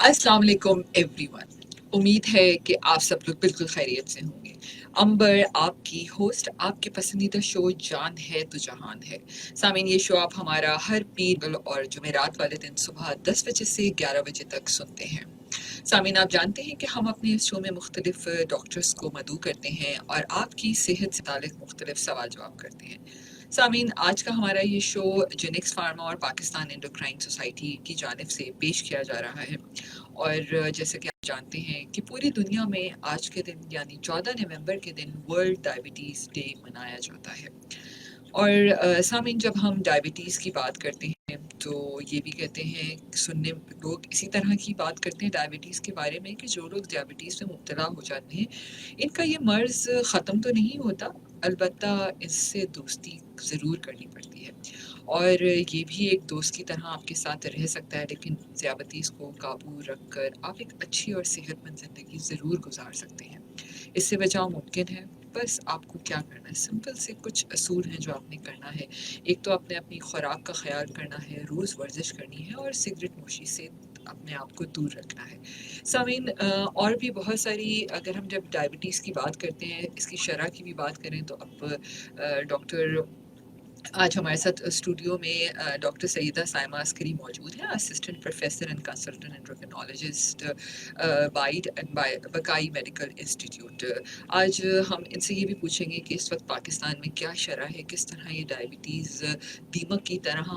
अस्सलाम वालेकुम एवरीवन। उम्मीद है कि आप सब लोग बिल्कुल खैरियत से होंगे। अंबर आपकी होस्ट, आपके पसंदीदा शो जान है तो जहान है। सामीन, ये शो आप हमारा हर पीर और जुमेरात वाले दिन सुबह 10 बजे से 11 बजे तक सुनते हैं। सामीन, आप जानते हैं कि हम अपने इस शो में मुख्तलिफ डॉक्टर्स को मदऊ करते हैं और आपकी सेहत से ताल्लुक़ मुख्तलिफ सवाल जवाब करते हैं। सामीन, आज का हमारा ये शो जेनेक्स फार्मा और पाकिस्तान एंडोक्राइन सोसाइटी की जानिब से पेश किया जा रहा है। और जैसे कि आप जानते हैं कि पूरी दुनिया में आज के दिन यानी 14 नवंबर के दिन वर्ल्ड डायबिटीज़ डे मनाया जाता है। और सामीन, जब हम डायबिटीज़ की बात करते हैं तो ये भी कहते हैं, सुनने लोग इसी तरह की बात करते हैं डायबिटीज़ के बारे में कि जो लोग डायबिटीज़ में मुब्तला हो जाते हैं, इनका ये मर्ज़ ख़त्म तो नहीं होता, अलबत्ता इससे दोस्ती ज़रूर करनी पड़ती है। और ये भी एक दोस्त की तरह आपके साथ रह सकता है, लेकिन ज़्यादतीज़ को काबू रख कर आप एक अच्छी और सेहतमंद ज़िंदगी ज़रूर गुजार सकते हैं। इससे बचाव मुमकिन है, बस आपको क्या करना है, सिंपल से कुछ असूल हैं जो आपने करना है। एक तो आपने अपनी खुराक का ख्याल करना है, रोज़ वर्जिश करनी है और सिगरेट नोशी से अपने आप को दूर रखना है। सामीन, और भी बहुत सारी, अगर हम जब डायबिटीज़ की बात करते हैं, इसकी शरह की भी बात करें तो अब डॉक्टर आज हमारे साथ स्टूडियो में डॉक्टर सईदा साइमा अस्करी मौजूद हैं, assistant professor and consultant endocrinologist, बाइड एंड बकाई मेडिकल इंस्टीट्यूट। आज हम इनसे ये भी पूछेंगे कि इस वक्त पाकिस्तान में क्या शरह है, किस तरह ये डायबिटीज़ दीमक की तरह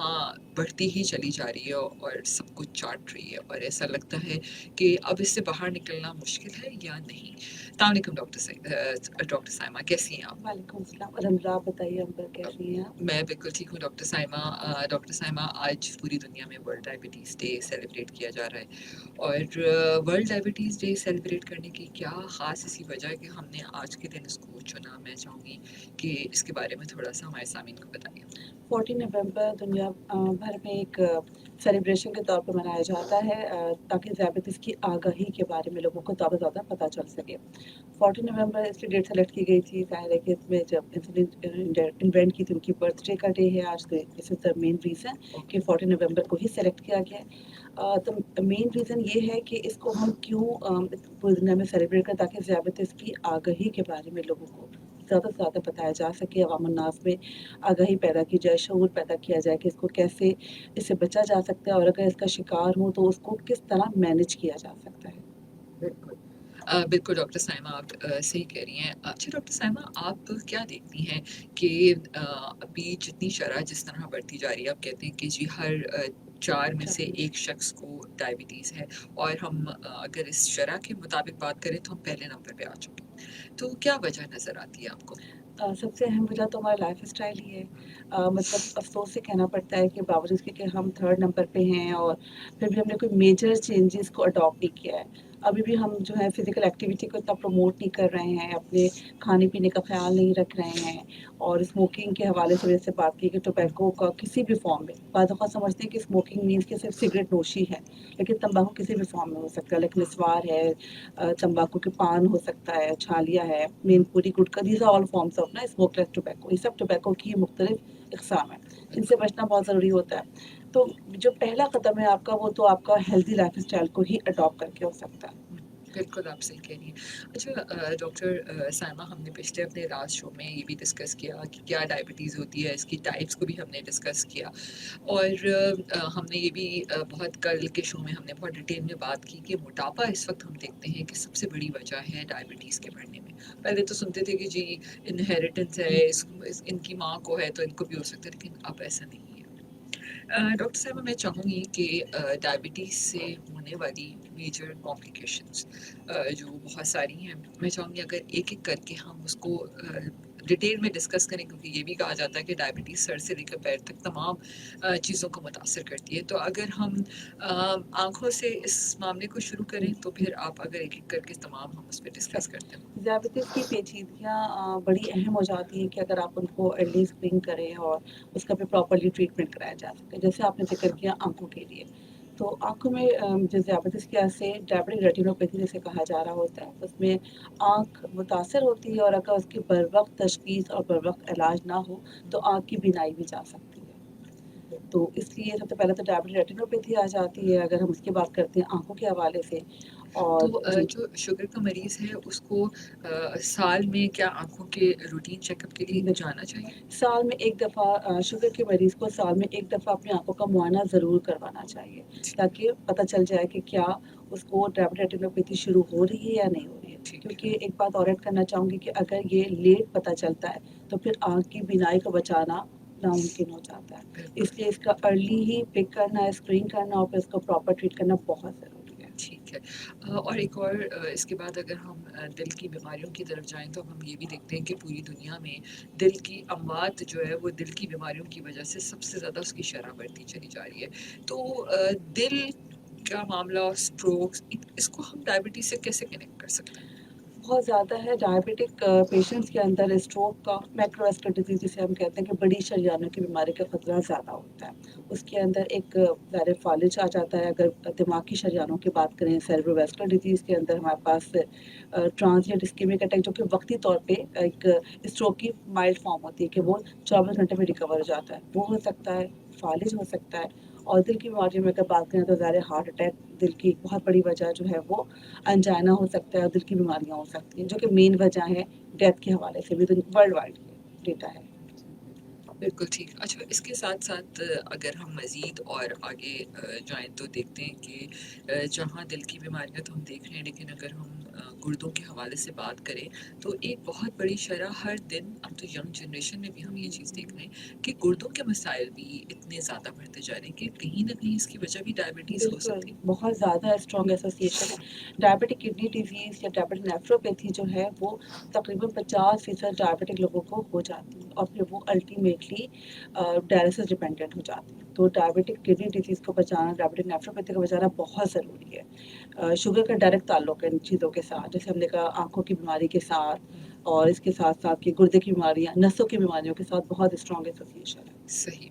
बढ़ती ही चली जा रही है और सब कुछ चाट रही है, और ऐसा लगता है कि अब इससे बाहर निकलना मुश्किल है या नहीं। अस्सलाम डॉक्टर साइमा, कैसी हैं आप? वालेकुम सलाम, अल्हम्दुलिल्लाह। आप बताइए अंबर कैसी हैं आप? मैं बिल्कुल ठीक हूँ डॉक्टर साइमा। डॉक्टर साइमा, आज पूरी दुनिया में वर्ल्ड डायबिटीज़ डे सेलिब्रेट किया जा रहा है, और वर्ल्ड डायबिटीज़ डे सेलिब्रेट करने की क्या ख़ास इसी वजह है कि हमने आज के दिन इसको चुना। मैं चाहूँगी कि इसके बारे में थोड़ा सा हमारे सामीन को बताइए। 14 नवंबर दुनिया भर में एक सेलिब्रेशन के तौर पर मनाया जाता है, ताकि ज़्यादतीज़ की आगाही के बारे में लोगों को ज़्यादा पता चल सके। 14 नवंबर इसलिए डेट सेलेक्ट की गई थी, ज़ाहिर है कि इसमें जब इंसुलिन इन्वेंट की थी, उनकी बर्थडे का डे है आज, तो this is the main reason कि 14 नवंबर को ही सेलेक्ट किया गया है। तो मेन रीज़न ये है कि इसको हम क्यों पूरी दुनिया में सेलिब्रेट करें, ताकि ज़्यादतीज़ की आगाही के बारे में लोगों को ज़्यादा से ज़्यादा बताया जा सके, अवाम-उन्नास में आगाही पैदा की जाए, शऊर पैदा किया जाए कि इसको कैसे, इससे बचा जा सकता है, और अगर इसका शिकार हो तो उसको किस तरह मैनेज किया जा सकता है। बिल्कुल। बिल्कुल डॉक्टर साइमा, आप सही कह रही हैं। अच्छा डॉक्टर साइमा, आप क्या देखती हैं कि अभी जितनी शरह जिस तरह बढ़ती जा रही है, आप कहते हैं कि जी हर 4 में से एक शख्स को डायबिटीज़ है, और हम अगर इस शरह के मुताबिक बात करें तो हम पहले नंबर पे आ चुके हैं। तो क्या वजह नज़र आती है आपको? सबसे अहम वजह तो हमारा लाइफ़स्टाइल ही है। मतलब अफ़सोस से कहना पड़ता है कि बावजूद इसके कि हम 3rd नंबर पे हैं, और फिर भी हमने कोई मेजर चेंजेस को अडॉप्ट नहीं किया है। अभी भी हम जो है फ़िज़िकल एक्टिविटी को इतना प्रमोट नहीं कर रहे हैं, अपने खाने-पीने का ख़्याल नहीं रख रहे हैं, और स्मोकिंग के हवाले से जैसे बात की कि टोबैको का किसी भी फ़ॉर्म में, बाद दफ़ा समझते हैं कि स्मोकिंग मीन्स कि सिर्फ़ सिगरेट नोशी है, लेकिन तंबाकू किसी भी फ़ॉर्म में हो सकता है, लाइक निस्वार है, तंबाकू के पान हो सकता है, छालिया है, Mainpuri, gutkha, these are all forms of ना स्मोकलेस टोबैको। ये सब टोबैको की मुख्तलिफ इक़साम है, इनसे बचना बहुत ज़रूरी होता है। तो जो पहला कदम है आपका, वो तो आपका हेल्दी लाइफ़स्टाइल को ही अडॉप्ट करके हो सकता है। बिल्कुल, आप सही कह रही हैं। अच्छा डॉक्टर साइमा, हमने पिछले अपने लास्ट शो में ये भी डिस्कस किया कि क्या डायबिटीज़ होती है, इसकी टाइप्स को भी हमने डिस्कस किया, और हमने ये भी बहुत कल के शो में हमने बहुत डिटेल में बात की कि मोटापा इस वक्त हम देखते हैं कि सबसे बड़ी वजह है डायबिटीज़ के बढ़ने में। पहले तो सुनते थे कि जी इनहेरिटेंस है, इनकी माँ को है तो इनको भी हो सकता है, लेकिन अब ऐसा नहीं है। डॉक्टर साहब, मैं चाहूँगी कि डायबिटीज़ से होने वाली मेजर कॉम्प्लिकेशंस जो बहुत सारी हैं, मैं चाहूँगी अगर एक-एक करके हम उसको डिटेल में डिस्कस करें, क्योंकि ये भी कहा जाता है कि डायबिटीज़ सर से लेकर पैर तक तमाम चीज़ों को मुतासर करती है। तो अगर हम आँखों से इस मामले को शुरू करें, तो फिर आप अगर एक-एक करके तमाम हम उस पे डिस्कस करते हैं। ज़्यादतीज़ की पेचीदगियाँ बड़ी अहम हो जाती हैं कि अगर आप उनको अर्ली स्क्रीन करें और उसका भी प्रॉपर्ली ट्रीटमेंट कराया जा सके। जैसे आपने ज़िक्र किया आँखों के लिए, तो आँखों में जो ज़्यादतीज़ की वजह से डायबिटिक रेटिनोपैथी जिसे कहा जा रहा होता है, उसमें आँख मुतासर होती है, और अगर उसकी बरवक़्त तशख़ीस और बरवक़्त इलाज ना हो, तो आँख की बीनाई भी जा सकती है। तो इसलिए सबसे पहले तो डायबिटिक रेटिनोपैथी आ जाती है, अगर हम उसकी बात करते हैं आँखों के हवाले से। और तो जी, जो शुगर का मरीज़ है उसको साल में क्या आँखों के रूटीन चेकअप के लिए बिल्कुल। जाना चाहिए? साल में 1 दफ़ा शुगर के मरीज़ को साल में 1 दफ़ा अपनी आँखों का मुआयना ज़रूर करवाना चाहिए, ठीक ताकि पता चल जाए कि क्या उसको डायबिटिक रेटिनोपैथी शुरू हो रही है या नहीं हो रही है। ठीक क्योंकि है, एक बात और ऐड करना चाहूँगी कि अगर ये लेट पता चलता है, तो फिर आँख की बीनाई को बचाना नामुमकिन हो जाता है। बिल्कुल। इसलिए इसका अर्ली ही पिक करना, स्क्रीन करना और फिर इसको प्रॉपर ट्रीट करना बहुत ज़रूरी है। ठीक है। और एक और इसके बाद अगर हम दिल की बीमारियों की तरफ जाएँ तो हम ये भी देखते हैं कि पूरी दुनिया में दिल की अमवात जो है वो दिल की बीमारियों की वजह से सबसे ज़्यादा उसकी शरह बढ़ती चली जा रही है। तो दिल का मामला, स्ट्रोक्स इसको हम डायबिटीज़ से कैसे कनेक्ट कर सकते हैं? बहुत ज़्यादा है डायबिटिक पेशेंट्स के अंदर स्ट्रोक का मैक्रोवास्कुलर डिजीज़ जिसे हम कहते हैं कि बड़ी शरीयानों की बीमारी का खतरा ज़्यादा होता है। उसके अंदर एक ज़ाहिर फालिज आ जाता है, अगर दिमाग की शरीयानों की बात करें सेरेब्रोवास्कुलर डिजीज़ के अंदर हमारे पास ट्रांसिएंट इस्केमिक अटैक जो कि वक्ती तौर पे एक स्ट्रोक की माइल्ड फॉर्म होती है कि वो 24 घंटे में रिकवर हो जाता है। वो हो सकता है, फालिज हो सकता है और दिल की बीमारियों में अगर बात करें तो ज़ाहिर हार्ट अटैक दिल की एक बहुत बड़ी वजह जो है वो अनजाना हो सकता है और दिल की बीमारियाँ हो सकती हैं, जो कि मेन वजह है डेथ के हवाले से भी वर्ल्ड वाइड डेटा है। बिल्कुल ठीक। अच्छा, इसके साथ-साथ अगर हम मज़ीद और आगे जाएँ तो देखते हैं कि जहाँ दिल की बीमारियाँ तो हम देख रहे हैं, लेकिन अगर हम गुर्दों के हवाले से बात करें, तो एक बहुत बड़ी शरह हर दिन, अब तो यंग जनरेशन में भी हम ये चीज़ देख रहे हैं कि गुर्दों के मसाइल भी इतने ज़्यादा बढ़ते जा रहे हैं कि कहीं न कहीं इसकी वजह भी डायबिटीज़ हो बिल्कुल, सकती है। बहुत ज़्यादा स्ट्रॉन्ग एसोसिएशन है। डायबिटिक किडनी डिज़ीज़ या डायबिटिक नेफ्रोपैथी जो है वो तकरीबन 50% डायबिटिक लोगों को हो जाती है और फिर वो अल्टीमेटली डायलिसिस डिपेंडेंट हो जाती है। तो डायबिटिक किडनी डिज़ीज़ को बचाना, डायबिटिक नेफ्रोपैथी को बचाना बहुत ज़रूरी है। शुगर का डायरेक्ट ताल्लुक है इन चीज़ों के साथ, जैसे हमने कहा आँखों की बीमारी के साथ और इसके साथ-साथ कि गुर्दे की बीमारियाँ, नसों की बीमारियों के साथ बहुत स्ट्रॉन्ग एसोसिएशन है। सही।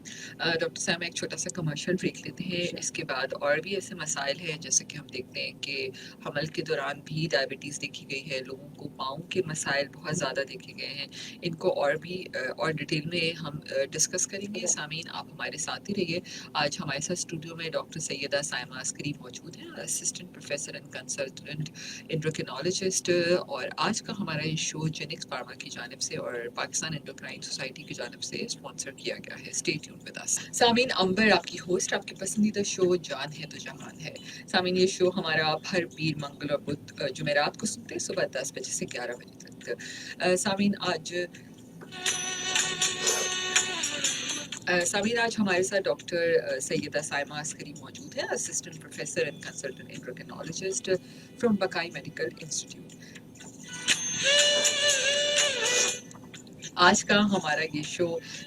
डॉक्टर साहब एक छोटा-सा कमर्शियल ब्रेक लेते हैं, श्योर। इसके बाद और भी ऐसे मसाइल हैं जैसे कि हम देखते हैं कि हमल के दौरान भी डायबिटीज़ देखी गई है, लोगों को पाँव के मसाइल बहुत ज़्यादा देखे गए हैं। इनको और भी और डिटेल में हम डिस्कस करेंगे। सामीन आप हमारे साथ ही रहिए। आज हमारे साथ स्टूडियो में डॉक्टर सैयदा साइमा अस्करी मौजूद हैं, assistant professor and consultant endocrinologist, और आज का हमारा ये शो जेनिक्स फार्मा की जानिब से और पाकिस्तान एंडोक्राइन सोसाइटी की जानिब से स्पॉन्सर किया गया है। Stay tune with us. Sameen, Ambar आपकी होस्ट, आपके पसंदीदा शो जान है तो जहान है। सामीन, ये शो हमारा आप हर पीर, मंगल और बुध, जुमेरात को सुनते हैं सुबह 10 बजे से 11 बजे तक। सामीन सामीन आज हमारे साथ डॉक्टर सैयदा साइमा अस्करी मौजूद है, assistant professor and consultant endocrinologist from Baqai medical institute. आज का हमारा ये शो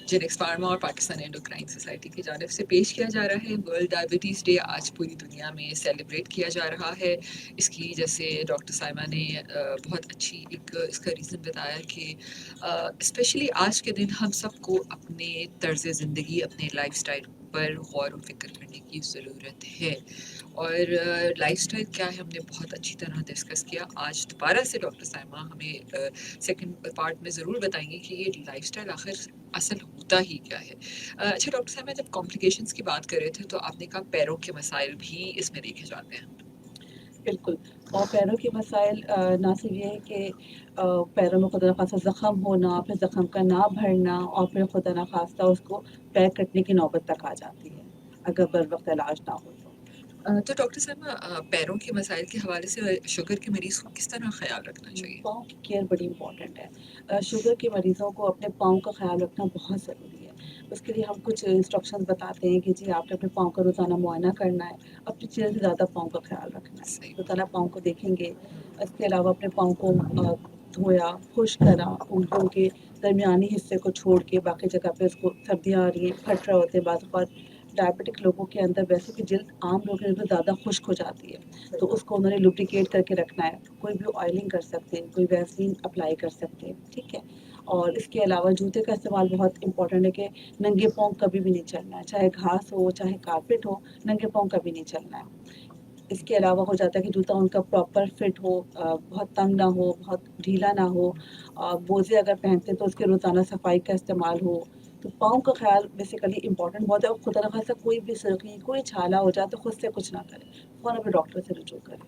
जेनेक्स फार्मा और पाकिस्तान एंडोक्राइन सोसाइटी की जानिब से पेश किया जा रहा है। वर्ल्ड डायबिटीज़ डे आज पूरी दुनिया में सेलिब्रेट किया जा रहा है। इसकी जैसे डॉक्टर साइमा ने बहुत अच्छी एक इसका रीज़न बताया कि स्पेशली आज के दिन हम सबको अपने तर्ज ज़िंदगी, अपने लाइफस्टाइल पर गौर व फिक्र करने की ज़रूरत है। और लाइफस्टाइल क्या है हमने बहुत अच्छी तरह डिस्कस किया। आज दोबारा से डॉक्टर साइमा हमें सेकंड पार्ट में ज़रूर बताएंगे कि ये लाइफस्टाइल आखिर असल होता ही क्या है। अच्छा डॉक्टर साहब, मैं जब कॉम्प्लिकेशंस की बात कर रहे थे तो आपने कहा पैरों के मसाइल भी इसमें देखे जाते हैं। बिल्कुल। और पैरों के मसाइल ना सिर्फ ये है कि पैरों में खुदा न खास्ता ज़ख्म होना, फिर ज़ख्म का ना भरना और फिर खुदा न खास्ता उसको पैर कटने की नौबत तक आ जाती है, अगर बर वक़्त इलाज ना हो तो। तो डॉक्टर साहब, पैरों के मसाइल के हवाले से शुगर के मरीज़ को किस तरह ख्याल रखना चाहिए? पाँव की केयर बड़ी इम्पोर्टेंट है। शुगर के मरीज़ों को अपने पाँव का ख़्याल रखना बहुत ज़रूरी है। उसके लिए हम कुछ इंस्ट्रक्शंस बताते हैं कि जी आपने अपने पाँव का रोज़ाना मुआयना करना है, अपनी चीज़ से ज़्यादा पाँव का ख़्याल रखना है। सही रोज़ाना बात। पाँव को देखेंगे, इसके अलावा अपने पाँव को धोया, खुश्क करा, उँगलियों के दरमियानी हिस्से को छोड़ के बाकी जगह पे उसको सर्दियाँ आ रही हैं, फट रहे होते हैं बाज़ औक़ात डायबिटिक लोगों के अंदर वैसे भी जल्द आम लोगों की नस्बत ज़्यादा खुश्क हो जाती है, तो उसको उन्होंने लुब्रिकेट करके रखना है। कोई भी ऑयलिंग कर सकते हैं, कोई वैसलीन अप्लाई कर सकते हैं, ठीक है? और इसके अलावा जूते का इस्तेमाल बहुत इम्पोर्टेंट है कि नंगे पाँव कभी भी नहीं चलना है, चाहे घास हो, चाहे कारपेट हो, नंगे पाँव कभी नहीं चलना है। इसके अलावा हो जाता है कि जूता उनका प्रॉपर फिट हो, बहुत तंग ना हो, बहुत ढीला ना हो, मोज़े अगर पहनते हैं तो उसकी रोज़ाना सफाई का इस्तेमाल हो। तो तो पाँव का ख़्याल बेसिकली इम्पोर्टेंट बहुत है और खुदा न ख़ास्ता कोई भी सुर्ख़ी, कोई छाला हो जाए तो खुद से कुछ ना करें, फ़ौरन अपने डॉक्टर से रुजू करें।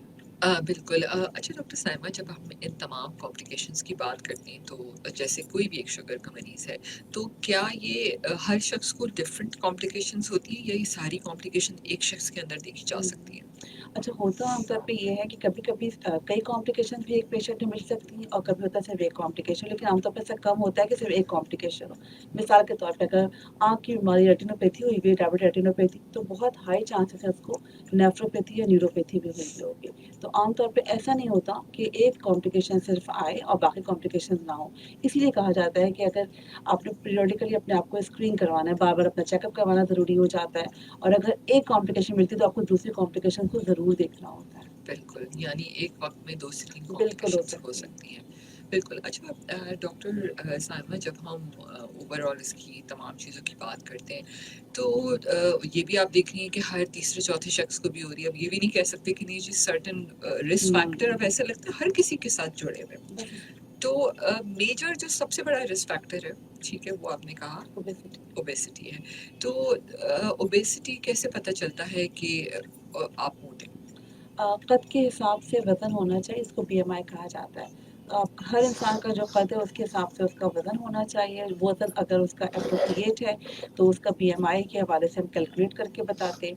बिल्कुल अच्छा डॉक्टर साइमा जब हम इन तमाम कॉम्प्लिकेशंस की बात करते हैं तो जैसे कोई भी एक शुगर का मरीज़ है, तो क्या ये हर शख्स को डिफरेंट कॉम्प्लिकेशंस होती है या ये सारी कॉम्प्लिकेशन एक शख्स के अंदर देखी जा हुँ। सकती है? अच्छा होता आमतौर पे ये है कि कभी-कभी कई कॉम्प्लिकेशंस भी एक पेशेंट में मिल सकती हैं और कभी होता है सिर्फ़ एक कॉम्प्लिकेशन, लेकिन आमतौर पे ऐसा कम होता है कि सिर्फ़ एक कॉम्प्लिकेशन हो। मिसाल के तौर पे अगर आँख की बीमारी रेटिनोपैथी हुई हुई है, डायबिट रेटिनोपैथी, तो बहुत हाई चांसेस है उसको नेफ्रोपैथी या न्यूरोपैथी भी हुई हुई होगी। तो आमतौर पे ऐसा नहीं होता कि एक कॉम्प्लिकेशन सिर्फ़ आए और बाकी कॉम्प्लिकेशंस ना हो। इसीलिए कहा जाता है कि अगर आपने पीरियोडिकली अपने आप को स्क्रीन करवाना है, बार-बार अपना चेकअप करवाना ज़रूरी हो जाता है और अगर एक कॉम्प्लिकेशन मिलती है तो आपको दूसरी कॉम्प्लिकेशन को ज़रूर देखना होता है। बिल्कुल, यानी एक वक़्त में 2 से 3 बिल्कुल हो कॉम्प्लिकेशंस हो सकती है। सकती हैं। बिल्कुल, अच्छा डॉक्टर साहिमा जब हम ओवरऑल इसकी तमाम चीज़ों की बात करते हैं, तो ये भी आप देख रही हैं कि हर तीसरे-चौथे शख्स को भी हो रही है। अब ये भी नहीं कह सकते कि नहीं जी सर्टेन रिस्क फैक्टर अब हुँ, ऐसा लगता है हर किसी के साथ जुड़े हुए हैं। बस तो मेजर जो सबसे बड़ा रिस्क फैक्टर है, ठीक है, वो आपने कहा ओबेसिटी। ओबेसिटी है। तो ओबेसिटी कैसे पता चलता है कि आप मोटे हैं? कद के हिसाब से वज़न होना चाहिए, इसको बीएमआई कहा जाता है। हर इंसान का जो कद है उसके हिसाब से उसका वज़न होना चाहिए, वज़न अगर उसका एप्रोप्रिएट है, तो उसका बीएमआई के हवाले से हम कैलकुलेट करके बताते हैं।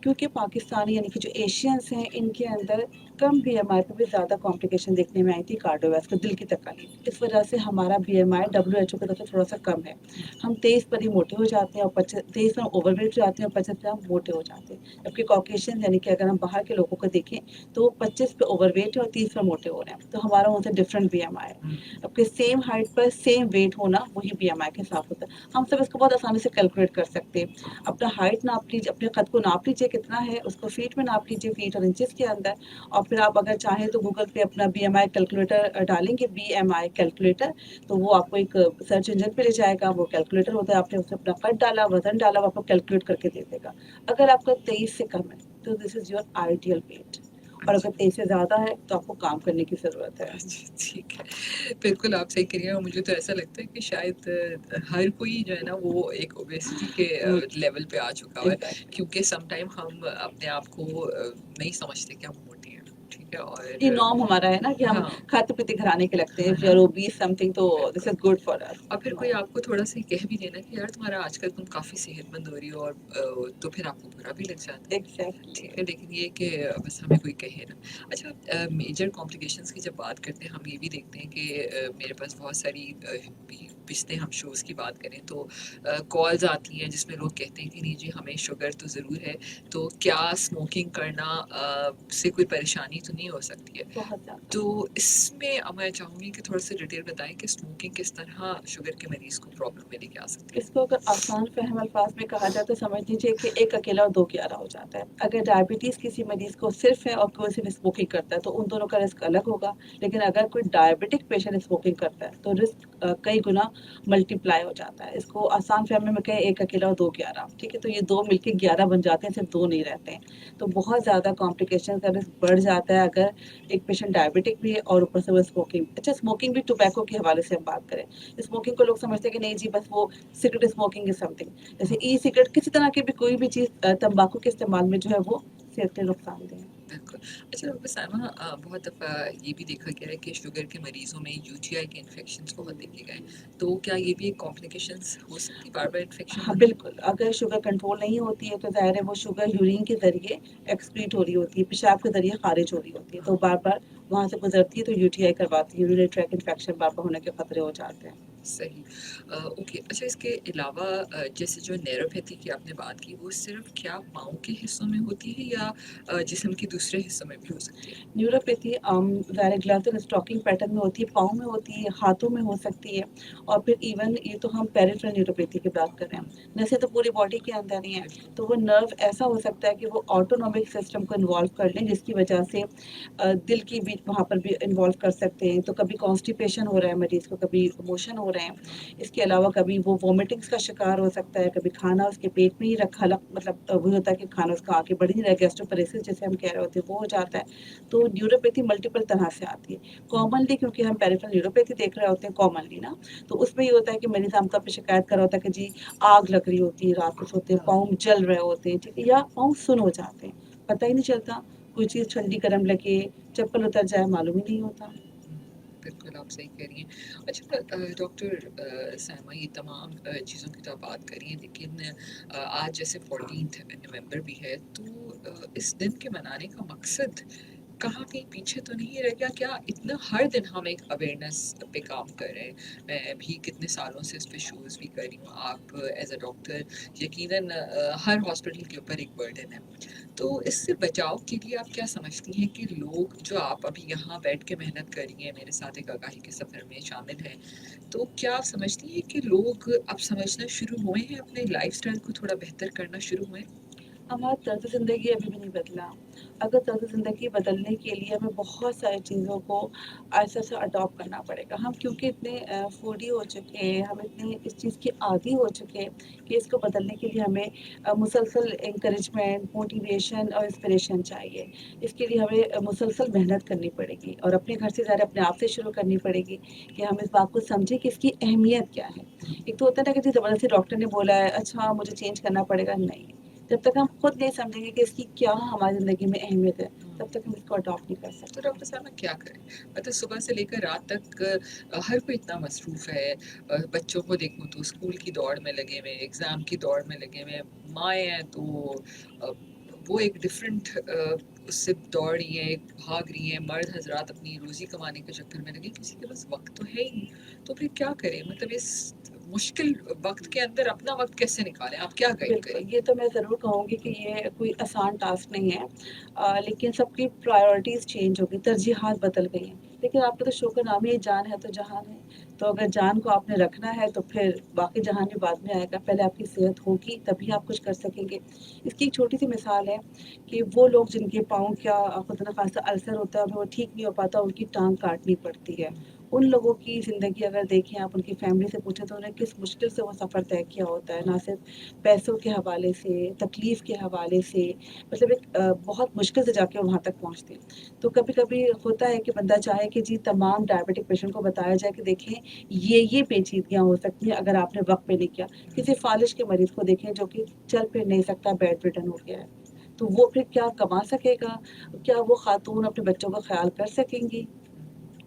क्योंकि पाकिस्तानी यानी कि जो एशियंस हैं इनके अंदर कम बीएमआई पे भी ज़्यादा कॉम्प्लिकेशन देखने में आई थी कार्डियोवास्कुलर दिल की तकलीफ। इस वजह से हमारा बीएमआई डब्ल्यूएचओ की तरफ से थोड़ा-सा कम है। हम 23 पर ही मोटे हो जाते हैं और 23 में ओवरवेट हो जाते हैं और 25 पे हम मोटे हो जाते हैं। जबकि कॉकेशियन यानी कि अगर हम बाहर के लोगों को देखें तो वो 25 पे ओवरवेट है और 30 पे मोटे हो रहे हैं। तो हमारा उनसे डिफरेंट बीएमआई है। हुँ, जबकि सेम हाइट पर सेम वेट होना वही बीएमआई के साथ होता है। हम सब इसको बहुत आसानी से कैलकुलेट कर सकते हैं। अपना हाइट नाप लीजिए, अपने कद को नाप लीजिए कितना है, उसको फीट में नाप लीजिए, फीट और इंचेस के अंदर और फिर आप अगर चाहें तो गूगल पे अपना बीएमआई कैलकुलेटर डालेंगे बीएमआई कैलकुलेटर, तो वो आपको एक सर्च इंजन पे ले जाएगा, वो कैलकुलेटर होता है, आपने उसमें अपना कद डाला, वज़न डाला, वो आपको कैलकुलेट करके दे देगा। अगर आपका 23 से कम है, तो this is your ideal weight और अगर अच्छा। 23 से ज़्यादा है, तो आपको काम करने की ज़रूरत है। अच्छा, ठीक है। बिल्कुल, आप सही कह रही हैं और मुझे तो ऐसा लगता है कि शायद हर कोई जो है ना वो एक ओबेसिटी के हुँ, लेवल पे आ चुका हुआ है एग्ज़ैक्टली। क्योंकि सम टाइम हम अपने आप को नहीं समझते कि हम मोटे हैं, ठीक है? ये और नॉर्म हमारा है ना कि हम हाँ, खाते-पीते घराने के लगते हैं, है इफ यू ना? आर ओबीस समथिंग तो दिस बिल्कुल। Is good for us. और फिर कोई नो। आपको थोड़ा-सा ये कह भी दे ना कि यार तुम्हारा आजकल तुम काफ़ी सेहतमंद हो रही हो और तो फिर आपको बुरा भी लग जाता है। एग्ज़ैक्टली। ठीक है, लेकिन ये है कि बस हमें कोई कहे ना। अच्छा मेजर कॉम्प्लिकेशंस की जब बात करते हैं हम ये भी देखते हैं कि मेरे पास बहुत सारी पिछले हम शोज़ की बात करें तो कॉल्स आती हैं जिसमें लोग कहते हैं कि नहीं जी हमें शुगर तो ज़रूर है, तो क्या स्मोकिंग करना से कोई परेशानी तो नहीं हो सकती है? बहुत ज़्यादा। तो इसमें मैं चाहूँगी कि थोड़ा-सा डिटेल बताएँ कि स्मोकिंग किस तरह शुगर के मरीज़ को प्रॉब्लम में लेके आ सकती है? इसको अगर आसान फ़हम अल्फ़ाज़ में कहा जाए तो समझ लीजिए कि एक अकेला और दो ग्यारह हो जाता है। अगर डायबिटीज़ किसी मरीज़ को सिर्फ़ है और कोई सिर्फ़ स्मोकिंग करता है तो उन दोनों का रिस्क अलग होगा। लेकिन अगर कोई डायबिटिक पेशेंट स्मोकिंग करता है तो रिस्क कई गुना मल्टीप्लाई हो जाता है। इसको आसान फ़हम में कहें एक अकेला और दो ग्यारह, ठीक है? तो ये 2 मिलके 11 बन जाते हैं, सिर्फ़ 2 नहीं रहते हैं। तो बहुत ज़्यादा कॉम्प्लिकेशन का रिस्क बढ़ जाता है अगर एक पेशेंट डायबिटिक भी है और ऊपर से वो स्मोकिंग अच्छा स्मोकिंग भी टोबैको के हवाले से हम बात करें। स्मोकिंग को लोग समझते हैं कि नहीं जी बस वो सिगरेट स्मोकिंग इज़ समथिंग। जैसे ई सिगरेट किसी तरह की भी कोई भी चीज़ तम्बाकू के इस्तेमाल में जो है वो सेहत के लिए नुकसानदेह है। बिल्कुल। अच्छा डॉक्टर साहिबा बहुत दफ़ा ये भी देखा गया है कि शुगर के मरीज़ों में यूटीआई के इन्फेक्शंस बहुत देखे गए हैं। तो क्या ये भी एक कॉम्प्लिकेशंस हो सकती है बार-बार इन्फेक्शन हाँ, होने की? बिल्कुल, अगर शुगर कंट्रोल नहीं होती है तो ज़ाहिर है वो शुगर यूरिन के ज़रिए एक्सक्रीट हो रही होती है, पेशाब के ज़रिए ख़ारिज हो रही होती है, तो हाँ। बार-बार वहाँ से गुज़रती है तो यूटीआई करवाती है, यूरिनरी ट्रैक्ट इन्फेक्शन बार-बार होने के खतरे हो जाते हैं। सही। ओके अच्छा इसके अलावा जैसे जो न्यूरोपैथी की आपने बात की वो सिर्फ़ क्या पाँव के हिस्सों में होती है या जिस्म के दूसरे हिस्सों में भी हो सकती है? न्यूरोपैथी ज़ाहिर ग्लैंडुलर स्टॉकिंग पैटर्न में होती है, पाँव में होती है, हाथों में हो सकती है और फिर इवन ये तो हम पेरिफेरल न्यूरोपैथी की बात कर रहे हुँ, हैं। वैसे तो पूरी बॉडी के अंदर ही है, बिल्कुल। तो वो नर्व ऐसा हो सकता है कि वो ऑटोनॉमिक सिस्टम को इन्वॉल्व कर लें जिसकी वजह से दिल की बीट वहाँ पर भी इन्वॉल्व कर सकते हैं। तो कभी कॉन्स्टिपेशन हो रहा है मरीज़ को, कभी मोशन हो رہے ہیں. اس کے علاوہ کبھی وہ وومیٹنگس کا شکار ہو سکتا ہے, کبھی کھانا اس کے پیٹ میں ہی رکھا مطلب وہ ہوتا ہے کہ کھانا اس کا آگے بڑھ نہیں رہا, گیسٹروپریسس جیسے ہم کہہ رہے ہوتے ہیں وہ ہو جاتا ہے. تو نیوروپیتھی ملٹیپل طرح سے آتی ہے. کامنلی کیونکہ ہم پیریفرل نیوروپیتھی دیکھ رہے ہوتے ہیں کامنلی نا, تو اس میں یہ ہوتا ہے کہ مریض عام طور پہ شکایت کر رہا ہوتا ہے کہ جی آگ لگ رہی ہوتی ہے, رات کو سوتے ہیں پاؤں جل رہے ہوتے ہیں, ٹھیک ہے, یا پاؤں سن ہو جاتے ہیں, پتہ ہی نہیں چلتا, کوئی چیز ٹھنڈی گرم لگے, چپل اتر جائے, معلوم ہی نہیں ہوتا. بالکل آپ صحیح کہہ رہی ہیں. اچھا ڈاکٹر سائمہ, یہ تمام چیزوں کی تو آپ بات کر رہی ہیں, لیکن آج جیسے 14 نومبر بھی ہے, تو اس دن کے منانے کا مقصد کہاں کہیں پیچھے تو نہیں رہ گیا کیا؟ اتنا ہر دن ہم ایک اویئرنیس پہ کام کر رہے ہیں. میں بھی کتنے سالوں سے اس پہ شوز بھی کر رہی ہوں. آپ ایز اے ڈاکٹر یقیناً ہر ہاسپٹل کے اوپر ایک برڈن ہے. تو اس سے بچاؤ کے لیے آپ کیا سمجھتی ہیں کہ لوگ, جو آپ ابھی یہاں بیٹھ کے محنت کر رہی ہیں, میرے ساتھ ایک آگاہی کے سفر میں شامل ہیں, تو کیا آپ سمجھتی ہیں کہ لوگ اب سمجھنا شروع ہوئے ہیں, اپنے لائف سٹائل کو تھوڑا بہتر کرنا شروع ہوئے ہیں؟ ہمارا طرز زندگی ابھی بھی نہیں بدلا. اگر طرز زندگی بدلنے کے لیے ہمیں بہت ساری چیزوں کو ایسا ایسا اڈاپٹ کرنا پڑے گا. ہم کیونکہ اتنے فوڈی ہو چکے ہیں, ہم اتنے اس چیز کے عادی ہو چکے ہیں کہ اس کو بدلنے کے لیے ہمیں مسلسل انکریجمنٹ, موٹیویشن اور انسپریشن چاہیے. اس کے لیے ہمیں مسلسل محنت کرنی پڑے گی, اور اپنے گھر سے زیادہ اپنے آپ سے شروع کرنی پڑے گی کہ ہم اس بات کو سمجھیں کہ اس کی اہمیت کیا ہے. ایک تو ہوتا ہے نا کہ زبردستی ڈاکٹر نے بولا ہے, اچھا مجھے چینج کرنا پڑے گا. نہیں, جب تک ہم خود نہیں سمجھیں گے کہ اس کی کیا ہماری زندگی میں اہمیت ہے, تب تک ہم اس کو اڈاپٹ نہیں کر تو سکتے. ڈاکٹر صاحب کیا کریں؟ مطلب صبح سے لے کر رات تک ہر کوئی اتنا مصروف ہے. بچوں کو دیکھوں تو اسکول کی دوڑ میں لگے ہوئے, ایگزام کی دوڑ میں لگے ہوئے, مائیں ہیں تو وہ ایک ڈفرینٹ اس سے دوڑ رہی ہیں, بھاگ رہی ہیں. مرد حضرات اپنی روزی کمانے کے چکر میں لگے, کسی کے پاس وقت تو ہے ہی نہیں. تو پھر کیا کریں؟ مطلب اس مشکل وقت کے اندر اپنا وقت کیسے نکالیں؟ آپ کیا گائڈ کریں بالکل, گے؟ یہ تو میں ضرور کہوں گی کہ یہ کوئی آسان ٹاسک نہیں ہے, لیکن سب کی پرائیورٹیز چینج ہوگی, ترجیحات بدل گئی ہیں. لیکن آپ کا تو شوکر نام ہی جان ہے تو جہان ہے. تو اگر جان کو آپ نے رکھنا ہے تو پھر باقی جہان بھی بعد میں آئے گا. پہلے آپ کی صحت ہوگی تبھی آپ کچھ کر سکیں گے. اس کی ایک چھوٹی سی مثال ہے کہ وہ لوگ جن کے پاؤں کیا خدا نخواستہ السر ہوتا ہے, وہ ٹھیک نہیں ہو پاتا, ان کی ٹانگ کاٹنی پڑتی ہے. ان لوگوں کی زندگی اگر دیکھیں آپ, ان کی فیملی سے پوچھیں تو انہیں کس مشکل سے وہ سفر طے کیا ہوتا ہے. نہ صرف پیسوں کے حوالے سے, تکلیف کے حوالے سے, مطلب ایک بہت مشکل سے جا کے وہاں تک پہنچتے ہیں. تو کبھی کبھی ہوتا ہے کہ بندہ چاہے کہ جی تمام ڈائبٹک پیشنٹ کو بتایا جائے کہ دیکھیں یہ پیچیدگیاں ہو سکتی ہیں اگر آپ نے وقت پہ نہیں کیا. کسی فالج کے مریض کو دیکھیں جو کہ چل پھر نہیں سکتا, بیڈ ریڈن ہو گیا ہے, تو وہ پھر کیا کما سکے گا؟ کیا وہ خاتون اپنے بچوں کا خیال کر سکیں گی؟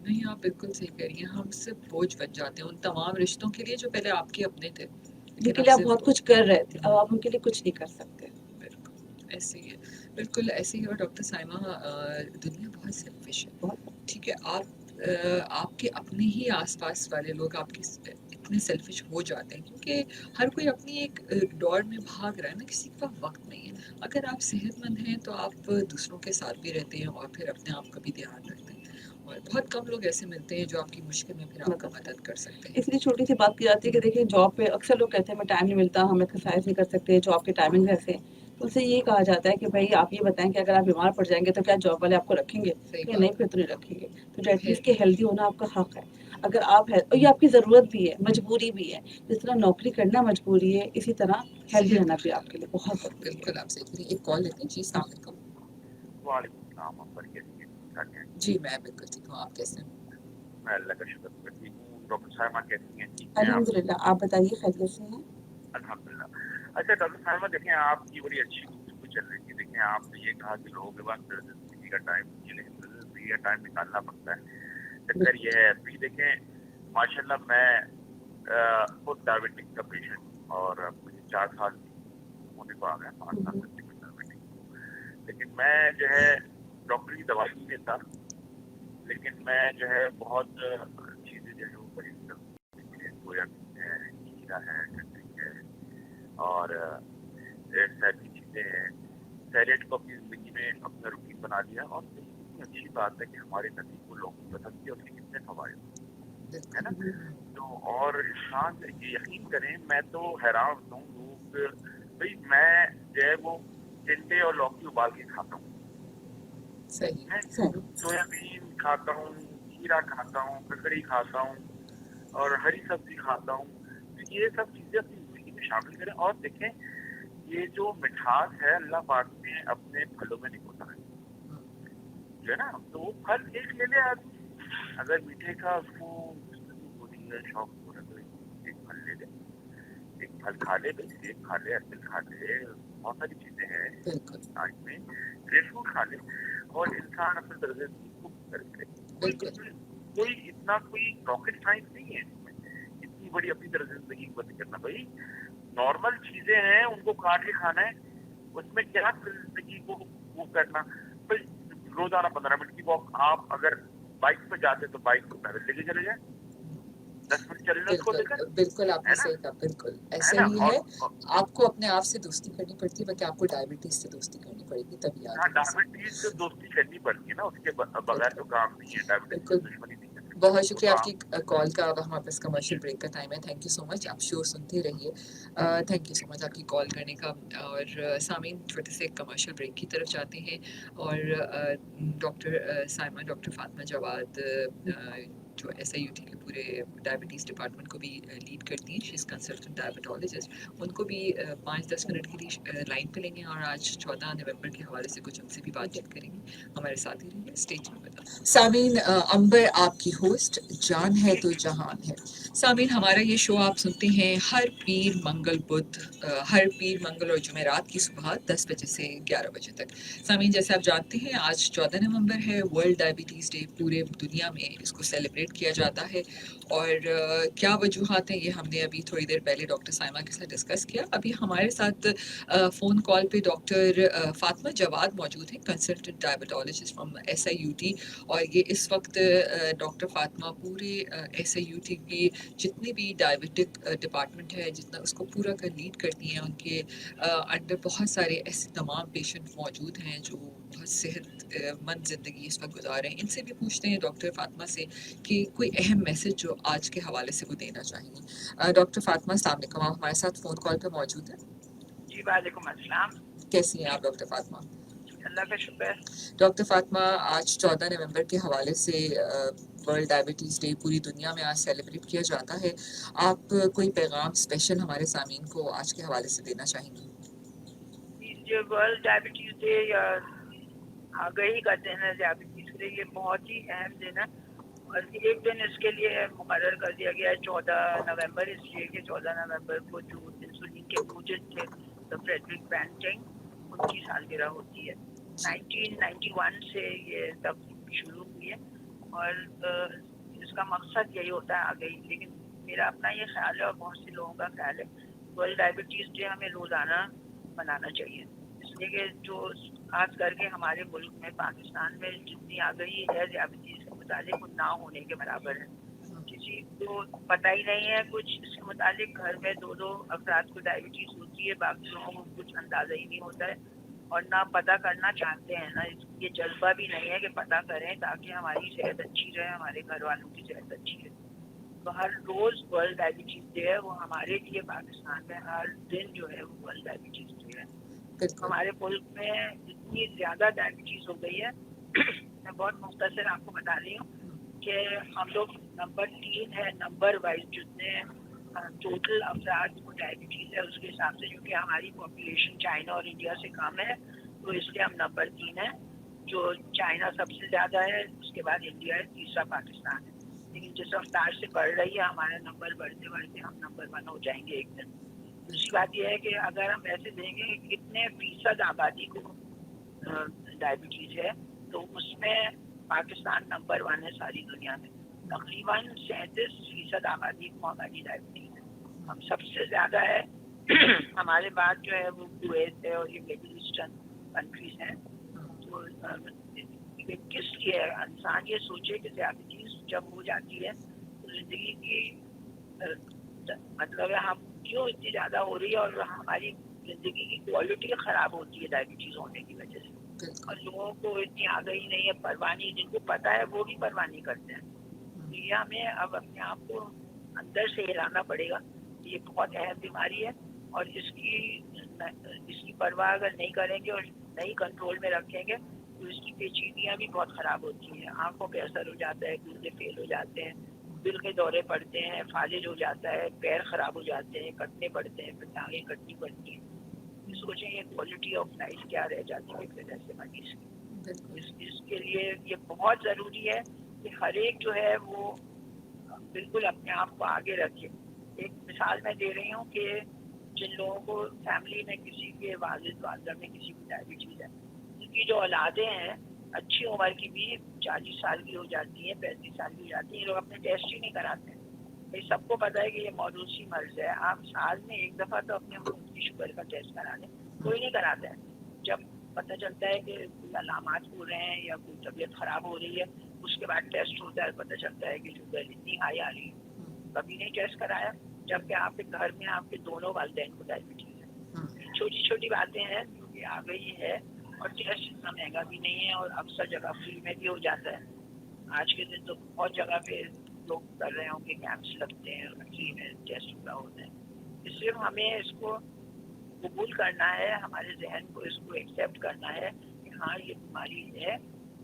نہیں, آپ بالکل صحیح کہہ رہی ہیں. ہم صرف بوجھ بن جاتے ہیں ان تمام رشتوں کے لیے جو پہلے آپ کے اپنے تھے, جن لیکن کے اب لیے آپ صرف بہت کچھ کر رہے تھے, اب آپ ان کے لیے کچھ نہیں کر سکتے. بالکل ایسے ہی ہے, بالکل ایسے ہی. اور ڈاکٹر سائمہ, دنیا بہت سیلفش ہے, بہت ٹھیک ہے. آپ کے اپنے ہی آس پاس والے لوگ آپ کے اتنے سیلفش ہو جاتے ہیں کیونکہ ہر کوئی اپنی ایک دوڑ میں بھاگ رہا ہے نا, کسی کے پاس وقت نہیں ہے. اگر آپ صحت مند ہیں تو آپ دوسروں کے ساتھ بھی رہتے ہیں اور پھر اپنے آپ کا بھی دھیان رکھتے ہیں, اور بہت کم لوگ ایسے ملتے ہیں جو آپ کی مشکل میں پھر آپ کا مدد کر سکتے ہیں. اس لیے چھوٹی سی بات کی جاتی ہے کہ دیکھیں جاب پہ اکثر لوگ کہتے ہیں ہمیں ٹائم نہیں ملتا, ہم ایکسرسائز نہیں کر سکتے, جاب کے ٹائمنگ ایسے ہیں. تو ان سے یہ کہا جاتا ہے کہ بھائی آپ یہ بتائیں کہ اگر آپ بیمار پڑ جائیں گے تو کیا جاب والے آپ کو رکھیں گے؟ صحیح کہ نہیں, بات پھر تو نہیں رکھیں گے. تو ایٹ ہے. لیسٹ کہ ہیلدی ہونا آپ کا حق ہے. اگر آپ اور یہ آپ کی ضرورت بھی ہے, مجبوری بھی ہے. جس طرح نوکری کرنا مجبوری ہے, اسی طرح ہیلدی رہنا بھی آپ کے لیے بہت ضروری ہے. بالکل آپ صحیح کریے. ایک کال لیتے ہیں. جی السلام علیکم. وعلیکم السلام. آپ پر کیسی ہیں؟ جی میں بالکل ٹھیک ہوں, آپ کیسے ہیں؟ میں اللہ کا شکر ٹھیک ہوں. ڈاکٹر صاحبہ کیسی ہیں؟ ٹھیک ہیں الحمد آپ؟ للہ, آپ بتائیے خیریت سے ہیں؟ الحمد للہ. اچھا ڈاکٹر صاحبہ, دیکھیں آپ کی بڑی اچھی گفتگو چل رہی تھی. دیکھیں آپ نے یہ کہا کہ لوگوں کے پاس زندگی کا ٹائم نہیں ہے, لیکن زندگی کا ٹائم نکالنا پڑتا ہے. چکر یہ ہے, ابھی دیکھیں ماشاء اللہ میں خود ڈائبٹک کا پیشنٹ ہوں, اور مجھے 4 سال ہونے کو آ گیا, 5 سال تقریباً ڈائبٹک ہوں. لیکن میں جو ہے ڈاکٹر کی دوائی نہیں لیتا, لیکن میں جو ہے بہت چیزیں جو ہے وہ پرہیز کرتا ہوں. سویابین ہے, کھیرا ہے, ککڑی ہے, اور ساری چیزیں ہیں. سیلیڈ کو اپنی زندگی میں اپنا روٹین بنا لیا, اور اتنی اچھی بات ہے کہ ہمارے نبی کو لوگوں کو پسند کیا, اس کے کتنے فوائد ہے نا. تو اور انسان یقین کریں, میں تو حیران ہوتا ہوں لوگ, بھائی میں جو ہے وہ ٹنڈے اور لوکی ابال کے کھاتا ہوں, صحیح. سویابین کھاتا ہوں, کھیرا کھاتا ہوں, ککڑی کھاتا ہوں, और हरी सब्जी खाता हूँ। तो ये सब चीज़ें अपनी ज़िंदगी में शामिल करें और देखें ये जो मिठास है अल्लाह पाक ने अपने फलों में निकोरा है, जो है ना, तो वो फल एक ले ले आदमी, अगर मीठे का उसको हो रही है शौक हो रहा है तो एक फल ले ले, एक फल खा ले, भाई सेब खा ले, एप्पल खा ले, बहुत सारी चीजें हैं बिल्कुल आज में, ग्रेप फ्रूट खा ले और इंसान अपने दर्जे को कर ले। बिल्कुल कोई इतना कोई रॉकेट साइंस नहीं है इसमें, इतनी बड़ी अपनी तरह से जिंदगी बंद करना। भाई नॉर्मल चीजें हैं उनको काट के खाना है, उसमें क्या जिंदगी को वो करना। भाई रोजाना 15 मिनट की वॉक, आप अगर बाइक पे जाते तो बाइक को पैदल लेके चले जाए, 10 मिनट चलने उसको लेकर, बिल्कुल आपने है ना, सही कहा, बिल्कुल है ऐसा ना। ही है। आपको अपने आप से दोस्ती करनी पड़ती है, बल्कि आपको डायबिटीज से दोस्ती करनी पड़ेगी तभी हाँ, आगे बढ़ सकते डायबिटीज से दोस्ती करनी पड़ती है ना, उसके बगैर तो काम नहीं है, डायबिटीज से बिल्कुल। दुश्मनी नहीं है। बहुत शुक्रिया तो आपकी कॉल का। अब हमारे पास कमर्शियल ब्रेक का टाइम है। थैंक यू सो मच, आप शो सुनते रहिए। थैंक यू सो मच आपकी कॉल करने का। और सामीन छोटे से कमर्शियल ब्रेक की तरफ जाते हैं और डॉक्टर साइमा, डॉक्टर फातिमा जवाद जो SIUT के पूरे डायबिटीज़ डिपार्टमेंट को भी लीड करती हैं, शी इज़ कंसल्टेंट डायबिटोलॉजिस्ट, उनको भी 5-10 मिनट के लिए लाइन पे लेंगे और आज 14 नवंबर के हवाले से कुछ उनसे भी बातचीत करेंगे। हमारे साथ ही रहिए, stay tuned with us. Sameen, Ambar आपकी होस्ट, जान है तो जहान है। सामीन, हमारा ये शो आप सुनते हैं हर पीर मंगल बुध, हर पीर मंगल और जुमेरात की सुबह 10 बजे से 11 बजे तक। सामीन, जैसे आप जानते हैं आज 14 नवंबर है, वर्ल्ड डायबिटीज़ डे। पूरे दुनिया में इसको सेलिब्रेट किया जाता है और क्या वजूहात हैं ये हमने अभी थोड़ी देर पहले डॉक्टर साइमा के साथ डिस्कस किया। अभी हमारे साथ फ़ोन कॉल पे डॉक्टर फातिमा जवाद मौजूद हैं, कंसल्टेंट डायबिटोलॉजिस्ट फ्रॉम SIUT। और ये इस वक्त डॉक्टर फातिमा पूरे SIUT की जितनी भी डायबिटिक डिपार्टमेंट है, जितना उसको पूरा कर लीड करती हैं, उनके अंडर बहुत सारे ऐसे तमाम पेशेंट मौजूद हैं जो बहुत सेहतमंद ज़िंदगी इस वक्त गुजार रहे हैं। इनसे भी पूछते हैं डॉक्टर फातिमा से कि कोई अहम मैसेज जो आज के हवाले से वो देना चाहेंगी। डॉक्टर फातिमा, अस्सलाम वालेकुम, आप हमारे साथ फ़ोन कॉल पे मौजूद हैं। जी वालेकुम अस्सलाम। कैसी हैं आप डॉक्टर फातिमा? अल्लाह का शुक्र है। डॉक्टर फातिमा, आज 14 नवंबर के हवाले से वर्ल्ड डायबिटीज़ डे पूरी दुनिया में आज सेलिब्रेट किया जाता है। आप कोई पैगाम स्पेशल हमारे सामीन को आज के हवाले से देना चाहेंगी? जो वर्ल्ड डायबिटीज डे या आगाही का दिन है डायबिटीज के लिए, ये बहुत ही अहम दिन है और एक दिन इसके लिए मुकर्रर कर दिया गया है 14 नवंबर, इसलिए कि 14 नवंबर को जो इंसुलिन के पूजन थे तो फ्रेडरिक बैंटिंग, उनकी सालगिरह होती है। 1991 से ये तब शुरू हुई है और इसका मकसद यही होता है आगे। लेकिन मेरा अपना ये ख्याल है और बहुत से लोगों का ख्याल है, वर्ल्ड डायबिटीज डे हमें रोज़ाना मनाना चाहिए, इसलिए कि जो खास करके हमारे मुल्क में पाकिस्तान में जितनी आगाही है डायबिटीज के मुतालिक वो ना होने के बराबर है। किसी को पता ही नहीं है कुछ इसके मुतालिक, घर में 2-2 अफराद को डायबिटीज होती है, बाकी लोगों को कुछ अंदाजा ही नहीं होता है और ना पता करना चाहते हैं, ना ये जज्बा भी नहीं है कि पता करें ताकि हमारी सेहत अच्छी रहे, हमारे घर वालों की सेहत अच्छी रहे। तो हर रोज वर्ल्ड डायबिटीज डे है, वो हमारे लिए पाकिस्तान में हर दिन जो है वो वर्ल्ड डायबिटीज डे है। हमारे मुल्क में इतनी ज्यादा डायबिटीज हो गई है मैं बहुत मुख्तसर आपको बता रही हूँ कि हम लोग नंबर 3 है नंबर वाइज, जितने टोटल अफराद को डायबिटीज है उसके हिसाब से, क्योंकि हमारी पॉपुलेशन चाइना और इंडिया से कम है तो इसलिए हम नंबर 3 है। जो चाइना सबसे ज्यादा है, उसके बाद इंडिया है, तीसरा पाकिस्तान है। लेकिन जिस रफ्तार से बढ़ रही है हमारा नंबर, बढ़ते बढ़ते हम नंबर 1 हो जाएंगे एक दिन। दूसरी बात यह है कि अगर हम ऐसे देखें कि कितने फीसद आबादी को डायबिटीज है, तो उसमें पाकिस्तान नंबर 1 है सारी दुनिया में। तकरीबन 37% आबादी को हमारी डायबिटीज है, हम सबसे ज्यादा है हमारे बाद जो है वो कुवैत है और ये मिडिल ईस्टर्न कंट्रीज हैं। तो किस लिए इंसान ये सोचे कि डायबिटीज जब हो जाती है तो जिंदगी की मतलब है हम क्यों इतनी ज्यादा हो रही है और हमारी जिंदगी की क्वालिटी खराब होती है डायबिटीज होने की वजह से। और लोगों को इतनी आगाही नहीं है, परवाह नहीं, जिनको पता है वो भी परवाह नहीं करते हैं। तो ये हमें अब अपने आप को अंदर से हिलाना पड़ेगा। ये बहुत अहम बीमारी है और इसकी परवाह अगर नहीं करेंगे और नहीं कंट्रोल में रखेंगे तो इसकी पेचीदियाँ भी बहुत खराब होती हैं। आंखों पे असर हो जाता है, गुर्दे फेल हो जाते हैं, दिल के दौरे पड़ते हैं, फालिज हो जाता है, पैर खराब हो जाते हैं, कटने पड़ते हैं, फिर टांगें कटनी पड़ती हैं। सोचें ये क्वालिटी ऑफ लाइफ क्या रह जाती है फिर ऐसे मरीज की। बिल्कुल इसके लिए ये बहुत ज़रूरी है कि हर एक जो है वो बिल्कुल अपने आप को आगे रखे। एक मिसाल मैं दे रही हूँ कि जिन लोगों को फैमिली में किसी के वालिद वालदा में किसी को डायबिटीज़ है, उनकी जो औलादें हैं अच्छी उम्र की भी 40 साल की हो जाती हैं, 35 साल की हो जाती हैं, ये लोग अपने टेस्ट ही नहीं कराते हैं। ये सबको पता है कि ये मौरूसी मर्ज है, आप साल में एक दफ़ा तो अपने खून की शुगर का टेस्ट करा लें, कोई नहीं कराता है। जब पता चलता है कि कोई अलामात हो रहे हैं या कोई तबीयत ख़राब हो रही है, उसके बाद टेस्ट होता है, पता चलता है कि शुगर इतनी हाई आ रही है, कभी नहीं टेस्ट कराया, जबकि आपके घर में आपके दोनों वालिदैन को डायबिटीज़ है। छोटी छोटी बातें हैं जो कि आ गई है, और टेस्ट इतना महंगा भी नहीं है और अक्सर जगह फ्री में भी हो जाता है। आज के दिन तो बहुत जगह पे लोग कर रहे होंगे, कैंप्स लगते हैं और फ्री में टेस्ट पूरा होता है। इसलिए हमें इसको कबूल करना है, हमारे जहन को इसको एक्सेप्ट करना है कि हाँ ये बीमारी है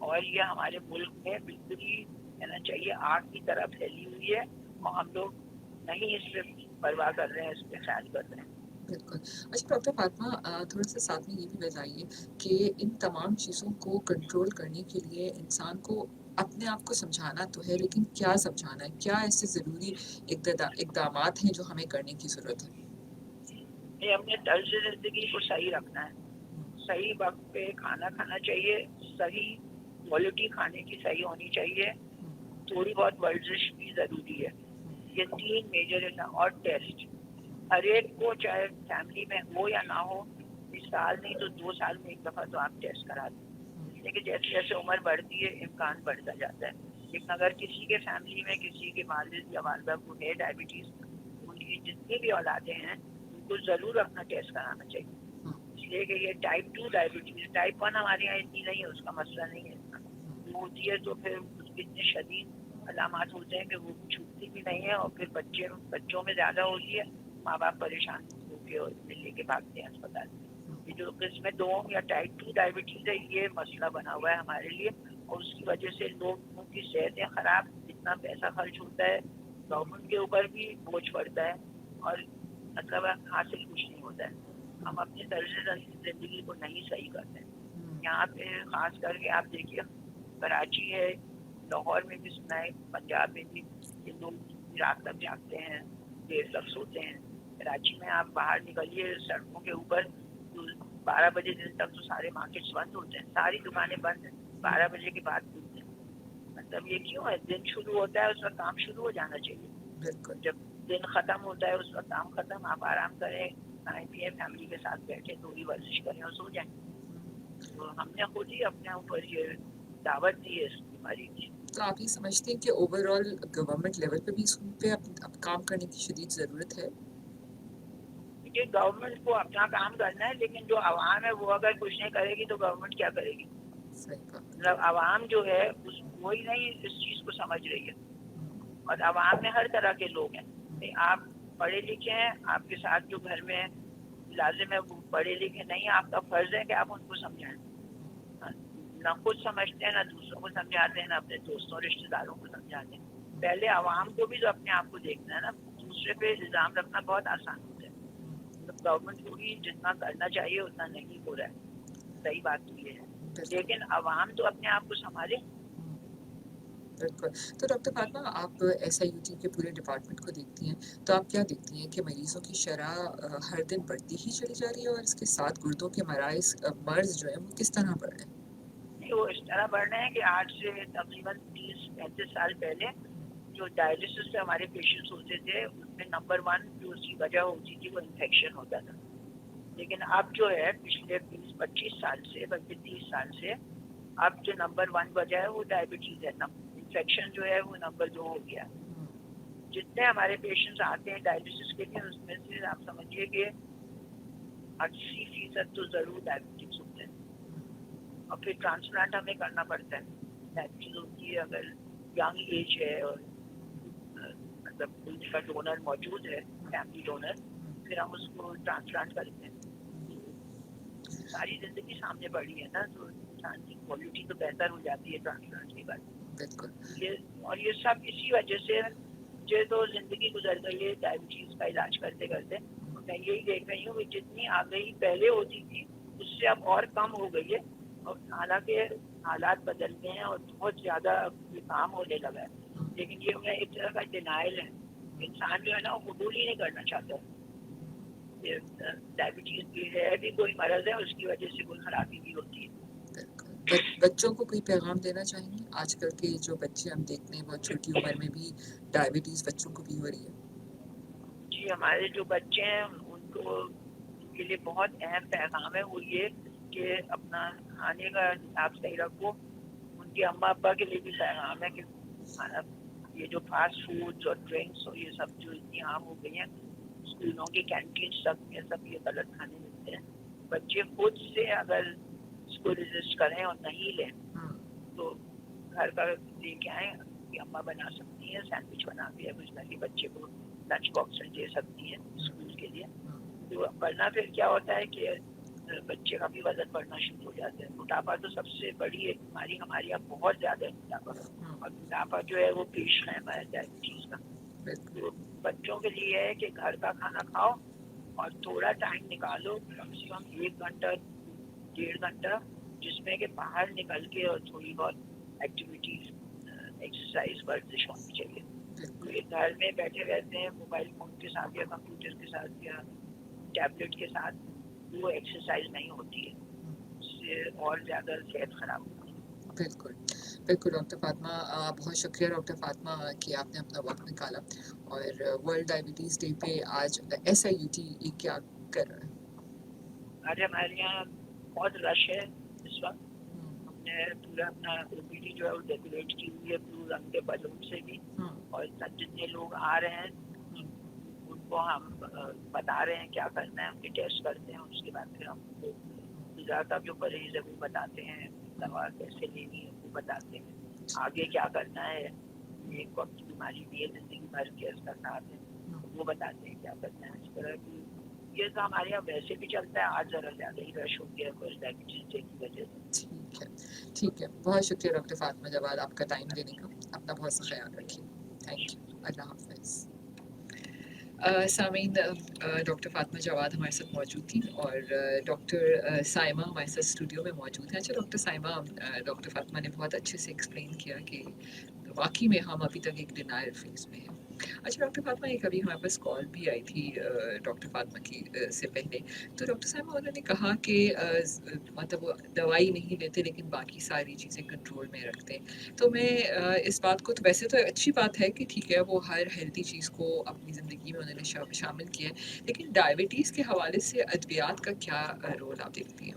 और ये हमारे मुल्क में बिल्कुल ही कहना चाहिए आग की तरह फैली हुई है, और हम लोग नहीं इस पर परवाह कर रहे हैं, इस पर ख्याल कर रहे हैं। बिल्कुल। अच्छा डॉक्टर फातिमा, थोड़ा सा साथ में ये भी बताइए कि इन तमाम चीज़ों को कंट्रोल करने के लिए इंसान को अपने आप को समझाना तो है, लेकिन क्या समझाना है? क्या ऐसे ज़रूरी इक़दामात हैं जो हमें करने की ज़रूरत है? ये अपने तर्ज ज़िंदगी को सही रखना है, सही वक्त पे खाना खाना चाहिए, सही क्वालिटी खाने की सही होनी चाहिए, थोड़ी बहुत वर्जिश भी ज़रूरी है। ये 3 मेजर है। और टेस्ट हर एक को, चाहे फैमिली में हो या ना हो, इस साल नहीं तो 2 साल में एक दफ़ा तो आप टेस्ट करा दें। लेकिन जैसे जैसे उम्र बढ़ती है इम्कान बढ़ता जाता है। लेकिन अगर किसी के फैमिली में किसी के वालिद या वालदा को है डायबिटीज़, उनकी जितनी भी औलादें हैं उनको ज़रूर अपना टेस्ट कराना चाहिए। इसलिए कि ये टाइप 2 डायबिटीज़, टाइप 1 हमारे यहाँ इतनी नहीं है, उसका मसला नहीं है इतना। वो होती है तो फिर उसके इतने शदीद अलामात होते हैं कि वो छूटती भी नहीं है, और फिर बच्चों में ज़्यादा होती है, माँ बाप परेशान होकर और लेके भागते हैं अस्पताल। ये जो किस्म 2 या टाइप 2 डायबिटीज़ है, ये मसला बना हुआ है हमारे लिए, और उसकी वजह से लोगों की सेहतें ख़राब, इतना पैसा खर्च होता है, गवर्नमेंट के ऊपर भी बोझ पड़ता है, और मतलब हासिल कुछ नहीं होता है। हम अपने तर्ज ज़िंदगी को नहीं सही करते हैं। यहाँ पे ख़ास करके आप देखिए, कराची है, लाहौर में भी सुना है, पंजाब में भी, ये लोग रात तक जागते हैं, देर तक सोते हैं। कराची में आप बाहर निकलिए सड़कों के ऊपर, तो 12 बजे दिन तक तो सारे मार्केट्स बंद होते हैं, सारी दुकानें बंद हैं, 12 बजे के बाद खुलते हैं। मतलब ये क्यों है? दिन शुरू होता है उस वक्त काम शुरू हो जाना चाहिए, बिल्कुल। जब दिन ख़त्म होता है उस वक्त काम ख़त्म, आप आराम करें, खाएं पिए, फैमिली के साथ बैठे, थोड़ी वर्जिश करें और सो जाएं। तो हमने खुद ही अपने ऊपर ये दावत दी है इस बीमारी की। तो आप ये समझते हैं कि ओवरऑल गवर्नमेंट लेवल पे भी इस पे अब काम करने की शदीद ज़रूरत है? क्योंकि गवर्नमेंट को अपना काम करना है, लेकिन जो आवाम है वो अगर कुछ नहीं करेगी तो गवर्नमेंट क्या करेगी? सही बात। मतलब आवाम जो है वही नहीं इस चीज़ को समझ रही है, और आवाम में हर तरह के लोग हैं। आप पढ़े लिखे हैं, आपके साथ जो घर में लाजिम है वो पढ़े लिखे नहीं, आपका फ़र्ज़ है कि आप उनको समझाएं। ना खुद समझते हैं, ना दूसरों को समझाते हैं, ना अपने दोस्तों रिश्तेदारों को समझाते हैं। पहले आवाम को भी तो अपने आप को देखना है ना, दूसरे पे इल्ज़ाम रखना बहुत आसान होता है। तो गवर्नमेंट को भी जितना करना चाहिए उतना नहीं हो रहा है, सही बात तो ये है, लेकिन आवाम तो अपने आप को संभाले। बिल्कुल। तो डॉक्टर फातिमा, आप SIUT के पूरे डिपार्टमेंट को देखती हैं, तो आप क्या देखती हैं कि मरीज़ों की शरह हर दिन बढ़ती ही चली जा रही है, और इसके साथ गुर्दों के मर्ज़ जो हैं वो किस तरह बढ़ रहे हैं? नहीं, वो इस तरह बढ़ रहे हैं कि आज से तकरीबन 30-35 साल पहले जो डायलिसिस पे हमारे पेशेंट्स होते थे, उसमें नंबर 1 जो उसकी वजह होती थी वो इन्फेक्शन होता था। लेकिन अब जो है पिछले 20-25 साल से, बल्कि 30 साल से, अब जो नंबर 1 वजह है वो डायबिटीज़ है। इन्फेक्शन जो है वो नंबर 2 हो गया। जितने हमारे पेशेंट्स आते हैं डायलिसिस के लिए, उसमें से आप समझिए कि 80% तो ज़रूर डायबिटीज़ होते हैं, और फिर ट्रांसप्लांट हमें करना पड़ता है। डायबिटीज़ होती है अगर यंग एज है और मतलब कोई का डोनर मौजूद है, फैमिली डोनर, फिर हम उसको ट्रांसप्लांट करते हैं। सारी ज़िंदगी सामने पड़ी है ना, तो इंसान की क्वालिटी तो बेहतर हो जाती है ट्रांसप्लांट के बाद। बिल्कुल। ये सब इसी वजह से मुझे तो जिंदगी गुजर गई है डायबिटीज का इलाज करते करते। मैं यही देख रही हूँ कि जितनी आगही पहले होती थी उससे अब और कम हो गई है, और हालांकि हालात बदल गए हैं और बहुत ज्यादा काम होने लगा है, लेकिन ये मैं एक तरह का डिनाइल है। इंसान जो है ना वो कबूल ही नहीं करना चाहता ये डायबिटीज भी है, भी कोई मर्ज है, उसकी वजह से कोई खराबी भी होती है। बच्चों को कोई पैगाम देना चाहेंगे? आजकल के जो बच्चे हम देखते हैं बहुत छोटी उम्र में भी डायबिटीज बच्चों को भी हो रही है। जी, हमारे जो बच्चे हैं उनको उनके लिए बहुत अहम पैगाम है, वो ये कि अपना खाने का हिसाब सही रखो। उनके अम्मा अब्बा के लिए भी पैगाम है कि ये जो फास्ट फूड्स और ड्रिंक्स और ये सब जो इतनी आम हो गई हैं, स्कूलों की कैंटीन सब में सब ये गलत खाने मिलते हैं। बच्चे खुद से अगर इसको रेजिस्ट करें और नहीं लें तो घर का लेके आए कि अम्मा बना सकती है, सैंडविच बना के कुछ ताकि बच्चे को लंच बॉक्स में दे सकती है स्कूल के लिए। तो वरना फिर क्या होता है कि बच्चे का भी वजन बढ़ना शुरू हो जाता है। मोटापा तो सबसे बड़ी एक बीमारी हमारी यहाँ बहुत ज्यादा है मोटापा, और मोटापा जो है वो पेश खैमा है डायबिटीज का। तो बच्चों के लिए है कि घर का खाना खाओ और थोड़ा टाइम निकालो, कम से कम 1 घंटा 1.5 घंटा, जिसमें कि बाहर निकल के और थोड़ी बहुत एक्टिविटीज एक्सरसाइज वर्जिश होनी चाहिए। तो ये घर में बैठे रहते हैं मोबाइल फोन के साथ या कंप्यूटर के साथ या टैबलेट के साथ, वो एक्सरसाइज नहीं होती है, उससे और ज़्यादा सेहत खराब होती है। बिल्कुल बिल्कुल डॉक्टर फातिमा, बहुत शुक्रिया डॉक्टर फातिमा कि आपने अपना वक्त निकाला। और वर्ल्ड डायबिटीज़ डे पे आज SIUT क्या कर रहा है? आज हमारे यहाँ बहुत रश है इस वक्त। हमने पूरा अपना OPD जो है वो डेकोरेट की हुई है ब्लू रंग के बलून से भी, और जितने लोग आ रहे हैं उनको हम बता रहे हैं क्या करना है, उनके टेस्ट करते हैं, उसके बाद फिर हम गुजरात का जो परहेज है वो बताते हैं, दवा कैसे लेनी है वो बताते हैं, आगे क्या करना है, ये वक्त की बीमारी भी है, जिंदगी भर के इसका साथ है, वो बताते हैं क्या करना है। इस तरह की ये तो हमारे यहाँ वैसे भी चलता है, आज जरा ज्यादा ही रश हो गया है डायबिटीज डे की वजह से। ठीक है, बहुत शुक्रिया डॉक्टर फातिमा जवाद आपका टाइम देने का। अपना बहुत सा ख्याल रखिए। थैंक यू, अल्लाह हाफिज़। सामीन, डॉक्टर फातिमा जवाद हमारे साथ मौजूद थी और डॉक्टर साइमा हमारे साथ स्टूडियो में मौजूद है। अच्छा डॉक्टर साइमा, डॉक्टर फातिमा ने बहुत अच्छे से एक्सप्लेन किया कि वाकई में हम अभी तक एक डिनायल फेज में हैं। अच्छा डॉक्टर फातिमा, एक अभी हमारे पास कॉल भी आई थी डॉक्टर फातिमा की से पहले, तो डॉक्टर साइमा उन्होंने कहा कि मतलब वो दवाई नहीं लेते लेकिन बाकी सारी चीज़ें कंट्रोल में रखते हैं। तो मैं इस बात को, तो वैसे तो अच्छी बात है कि ठीक है वो हर हेल्दी चीज़ को अपनी ज़िंदगी में उन्होंने शामिल किया है, लेकिन डायबिटीज़ के हवाले से अद्वियात का क्या रोल आप देखती हैं?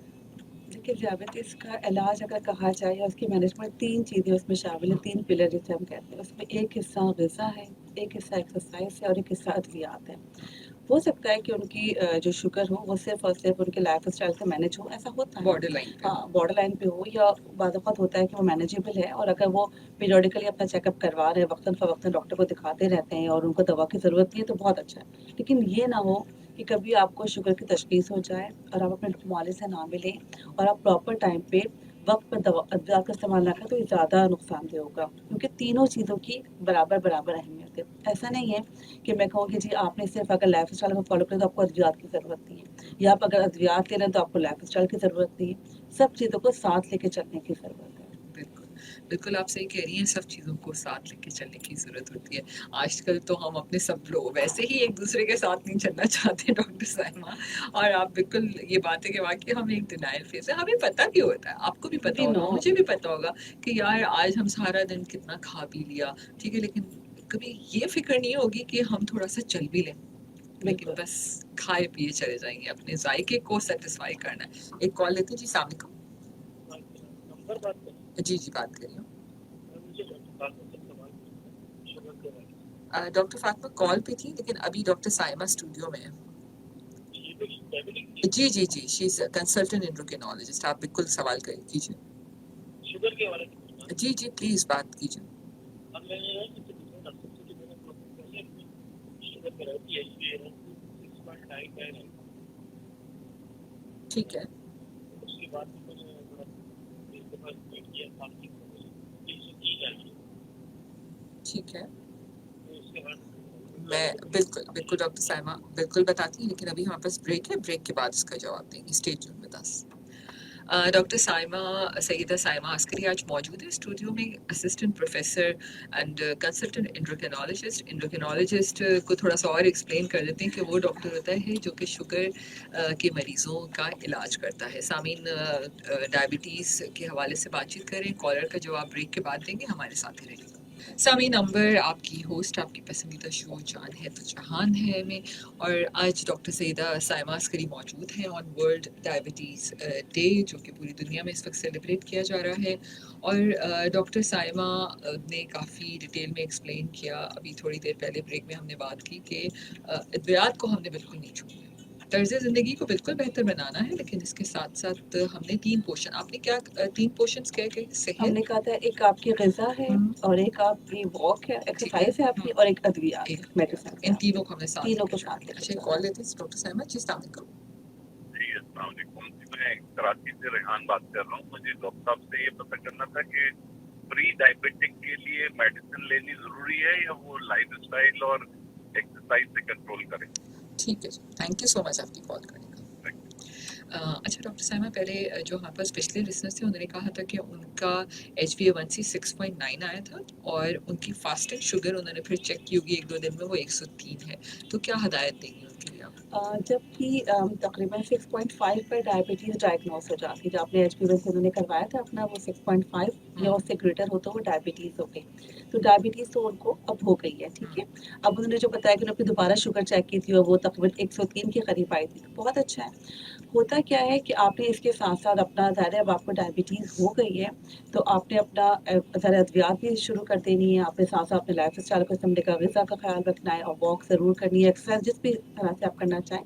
देखिए, डायबिटीज़ का इलाज अगर कहा जाए या उसकी मैनेजमेंट 3 चीज़ें उसमें शामिल हैं, 3 पिलर जिसे हम कहते हैं। उसमें एक हिस्सा ग़िज़ा है, एक हिस्सा एक्सरसाइज़ है और एक हिस्सा अद्वियात है। हो सकता है कि उनकी जो शुगर हो वो सिर्फ़ और सिर्फ़ उनके लाइफ़स्टाइल से मैनेज हो, ऐसा होता है। बॉर्डर लाइन पे। हाँ, बॉर्डर लाइन पे हो या बाद वक़्त होता है कि वो मैनेजेबल है, और अगर वो पीरियडिकली अपना चेकअप करवा रहे हैं, वक़्तन-फ़वक़्तन डॉक्टर को दिखाते रहते हैं और उनको दवा की ज़रूरत नहीं है, तो बहुत अच्छा है। लेकिन ये ना हो कि कभी आपको शुगर की तशख़ीस हो जाए और आप अपने मुआलिज से ना मिलें और आप प्रॉपर टाइम पे वक़्त पर दवा अद्वियात का इस्तेमाल ना करें, तो ये ज़्यादा नुकसानदेह होगा, क्योंकि तीनों चीज़ों की बराबर अहमियत है। ऐसा नहीं है कि मैं कहूँ कि जी आपने सिर्फ़ अगर लाइफ़स्टाइल को फ़ॉलो करें तो आपको अद्वियात की ज़रूरत नहीं है, या आप अगर अद्वियात ले रहे हैं तो आपको लाइफ़स्टाइल की ज़रूरत नहीं है। सब चीज़ों को साथ लेके चलने की ज़रूरत है। बिल्कुल बिल्कुल, आप सही कह रही हैं, सब चीज़ों को साथ लेके चलने की ज़रूरत होती है। आजकल तो हम अपने सब लोग वैसे ही एक दूसरे के साथ नहीं चलना चाहते डॉक्टर साइमा, और आप बिल्कुल ये बात है कि वाकई हम एक डिनायल फेज है। हमें पता भी होता है, आपको भी पता होगा, मुझे भी पता होगा कि यार आज हम सारा दिन कितना खा पी लिया, ठीक है, लेकिन कभी ये फिक्र नहीं होगी कि हम थोड़ा सा चल भी लें, लेकिन बस खाए पिए चले जाएंगे, अपने जायके को सेटिस्फाई करना है। एक कॉल लेते हैं जी, अस्सलाम वालेकुम। जी बात करिए। डॉक्टर फातिमा कॉल पे थी, लेकिन अभी डॉक्टर साइमा स्टूडियो में है। जी शी इज कंसल्टेंट एंडोक्रिनोलॉजिस्ट। आप बिल्कुल सवाल कीजिए। शुगर के बारे में जी प्लीज बात कीजिए। ठीक है, उसके बाद ठीक है, उसके बाद बिल्कुल, बिल्कुल डॉक्टर साइमा बिल्कुल बताती हैं, लेकिन अभी हमारे पास ब्रेक है, ब्रेक के बाद इसका जवाब देंगे। Stay tuned with us. Doctor Saima Syeda Saima Askari आज मौजूद है स्टूडियो में, assistant professor and consultant endocrinologist को थोड़ा सा और एक्सप्लेन कर देते हैं कि वो डॉक्टर होता है जो कि शुगर के मरीज़ों का इलाज करता है। सामीन डायबिटीज़ के हवाले से बातचीत करें, कॉलर का जवाब ब्रेक के बाद देंगे, हमारे साथ ही रहिए। सामीन अंबर आपकी होस्ट, आपकी पसंदीदा शो जान है तो जहान है में, और आज डॉक्टर सईदा साइमा अस्करी मौजूद हैं ऑन वर्ल्ड डायबिटीज़ डे, जो कि पूरी दुनिया में इस वक्त सेलिब्रेट किया जा रहा है। और डॉक्टर साइमा ने काफ़ी डिटेल में एक्सप्लेन किया, अभी थोड़ी देर पहले ब्रेक में हमने बात की कि अद्वियात को हमने बिल्कुल नहीं छूना, तर्ज ज़िंदगी को बिल्कुल बेहतर बनाना है, लेकिन इसके साथ साथ हमने 3 पोर्शन, आपने क्या 3 पोर्शंस कहे कि सेहत, हमने कहा था एक आपकी ग़िज़ा है और एक आपकी वॉक है, एक्सरसाइज है आपकी, और एक अद्वियात है, मेडिसिन इन तीनों को हमने साथ तीनों को लेके साथ चलना है। लेके अच्छा, कॉल लेते हैं डॉक्टर साइमा जी, अस्सलाम वालेकुम। जी अस्सलाम वालेकुम जी, मैं कराची से रेहान बात कर रहा हूँ। मुझे डॉक्टर साहब से ये पता करना था कि प्री डायबिटिक के लिए मेडिसिन लेनी जरूरी है या वो लाइफस्टाइल और एक्सरसाइज से कंट्रोल करें? ठीक है जी, थैंक यू सो मच आपकी कॉल करने का। अच्छा डॉक्टर साइमा, पहले जो हमारे पास पिछले लिसनर्स थे उन्होंने कहा था कि उनका HbA1c 6.9 आया था और उनकी फास्टिंग शुगर उन्होंने फिर चेक की होगी 1-2 दिन में, वो 103 है, तो क्या हदायत देंगी उनके लिए आप? जबकि तकरीबन 6.5 पर डायबिटीज़ डायग्नोस हो जाती है, जो आपने HbA1c उन्होंने करवाया था अपना, वो 6.5 या उससे ग्रेटर हो तो वो डायबिटीज़ हो गई। तो डायबिटीज़ तो उनको अब हो गई है, ठीक है। अब उन्होंने जो बताया कि उन्होंने दोबारा शुगर चेक की थी और वो तकरीबन 103 के करीब आई थी, तो बहुत अच्छा है। होता क्या है कि आपने इसके साथ-साथ अपना, ज़ाहिर है अब आपको डायबिटीज़ हो गई है, तो आपने अपना ज़रा अद्वियात भी शुरू कर देनी है, आपने साथ-साथ अपने लाइफ़स्टाइल को समझने का, ग़िज़ा का ख़्याल रखना है और वॉक ज़रूर करनी है, एक्सरसाइज जिस भी तरह से आप करना चाहें,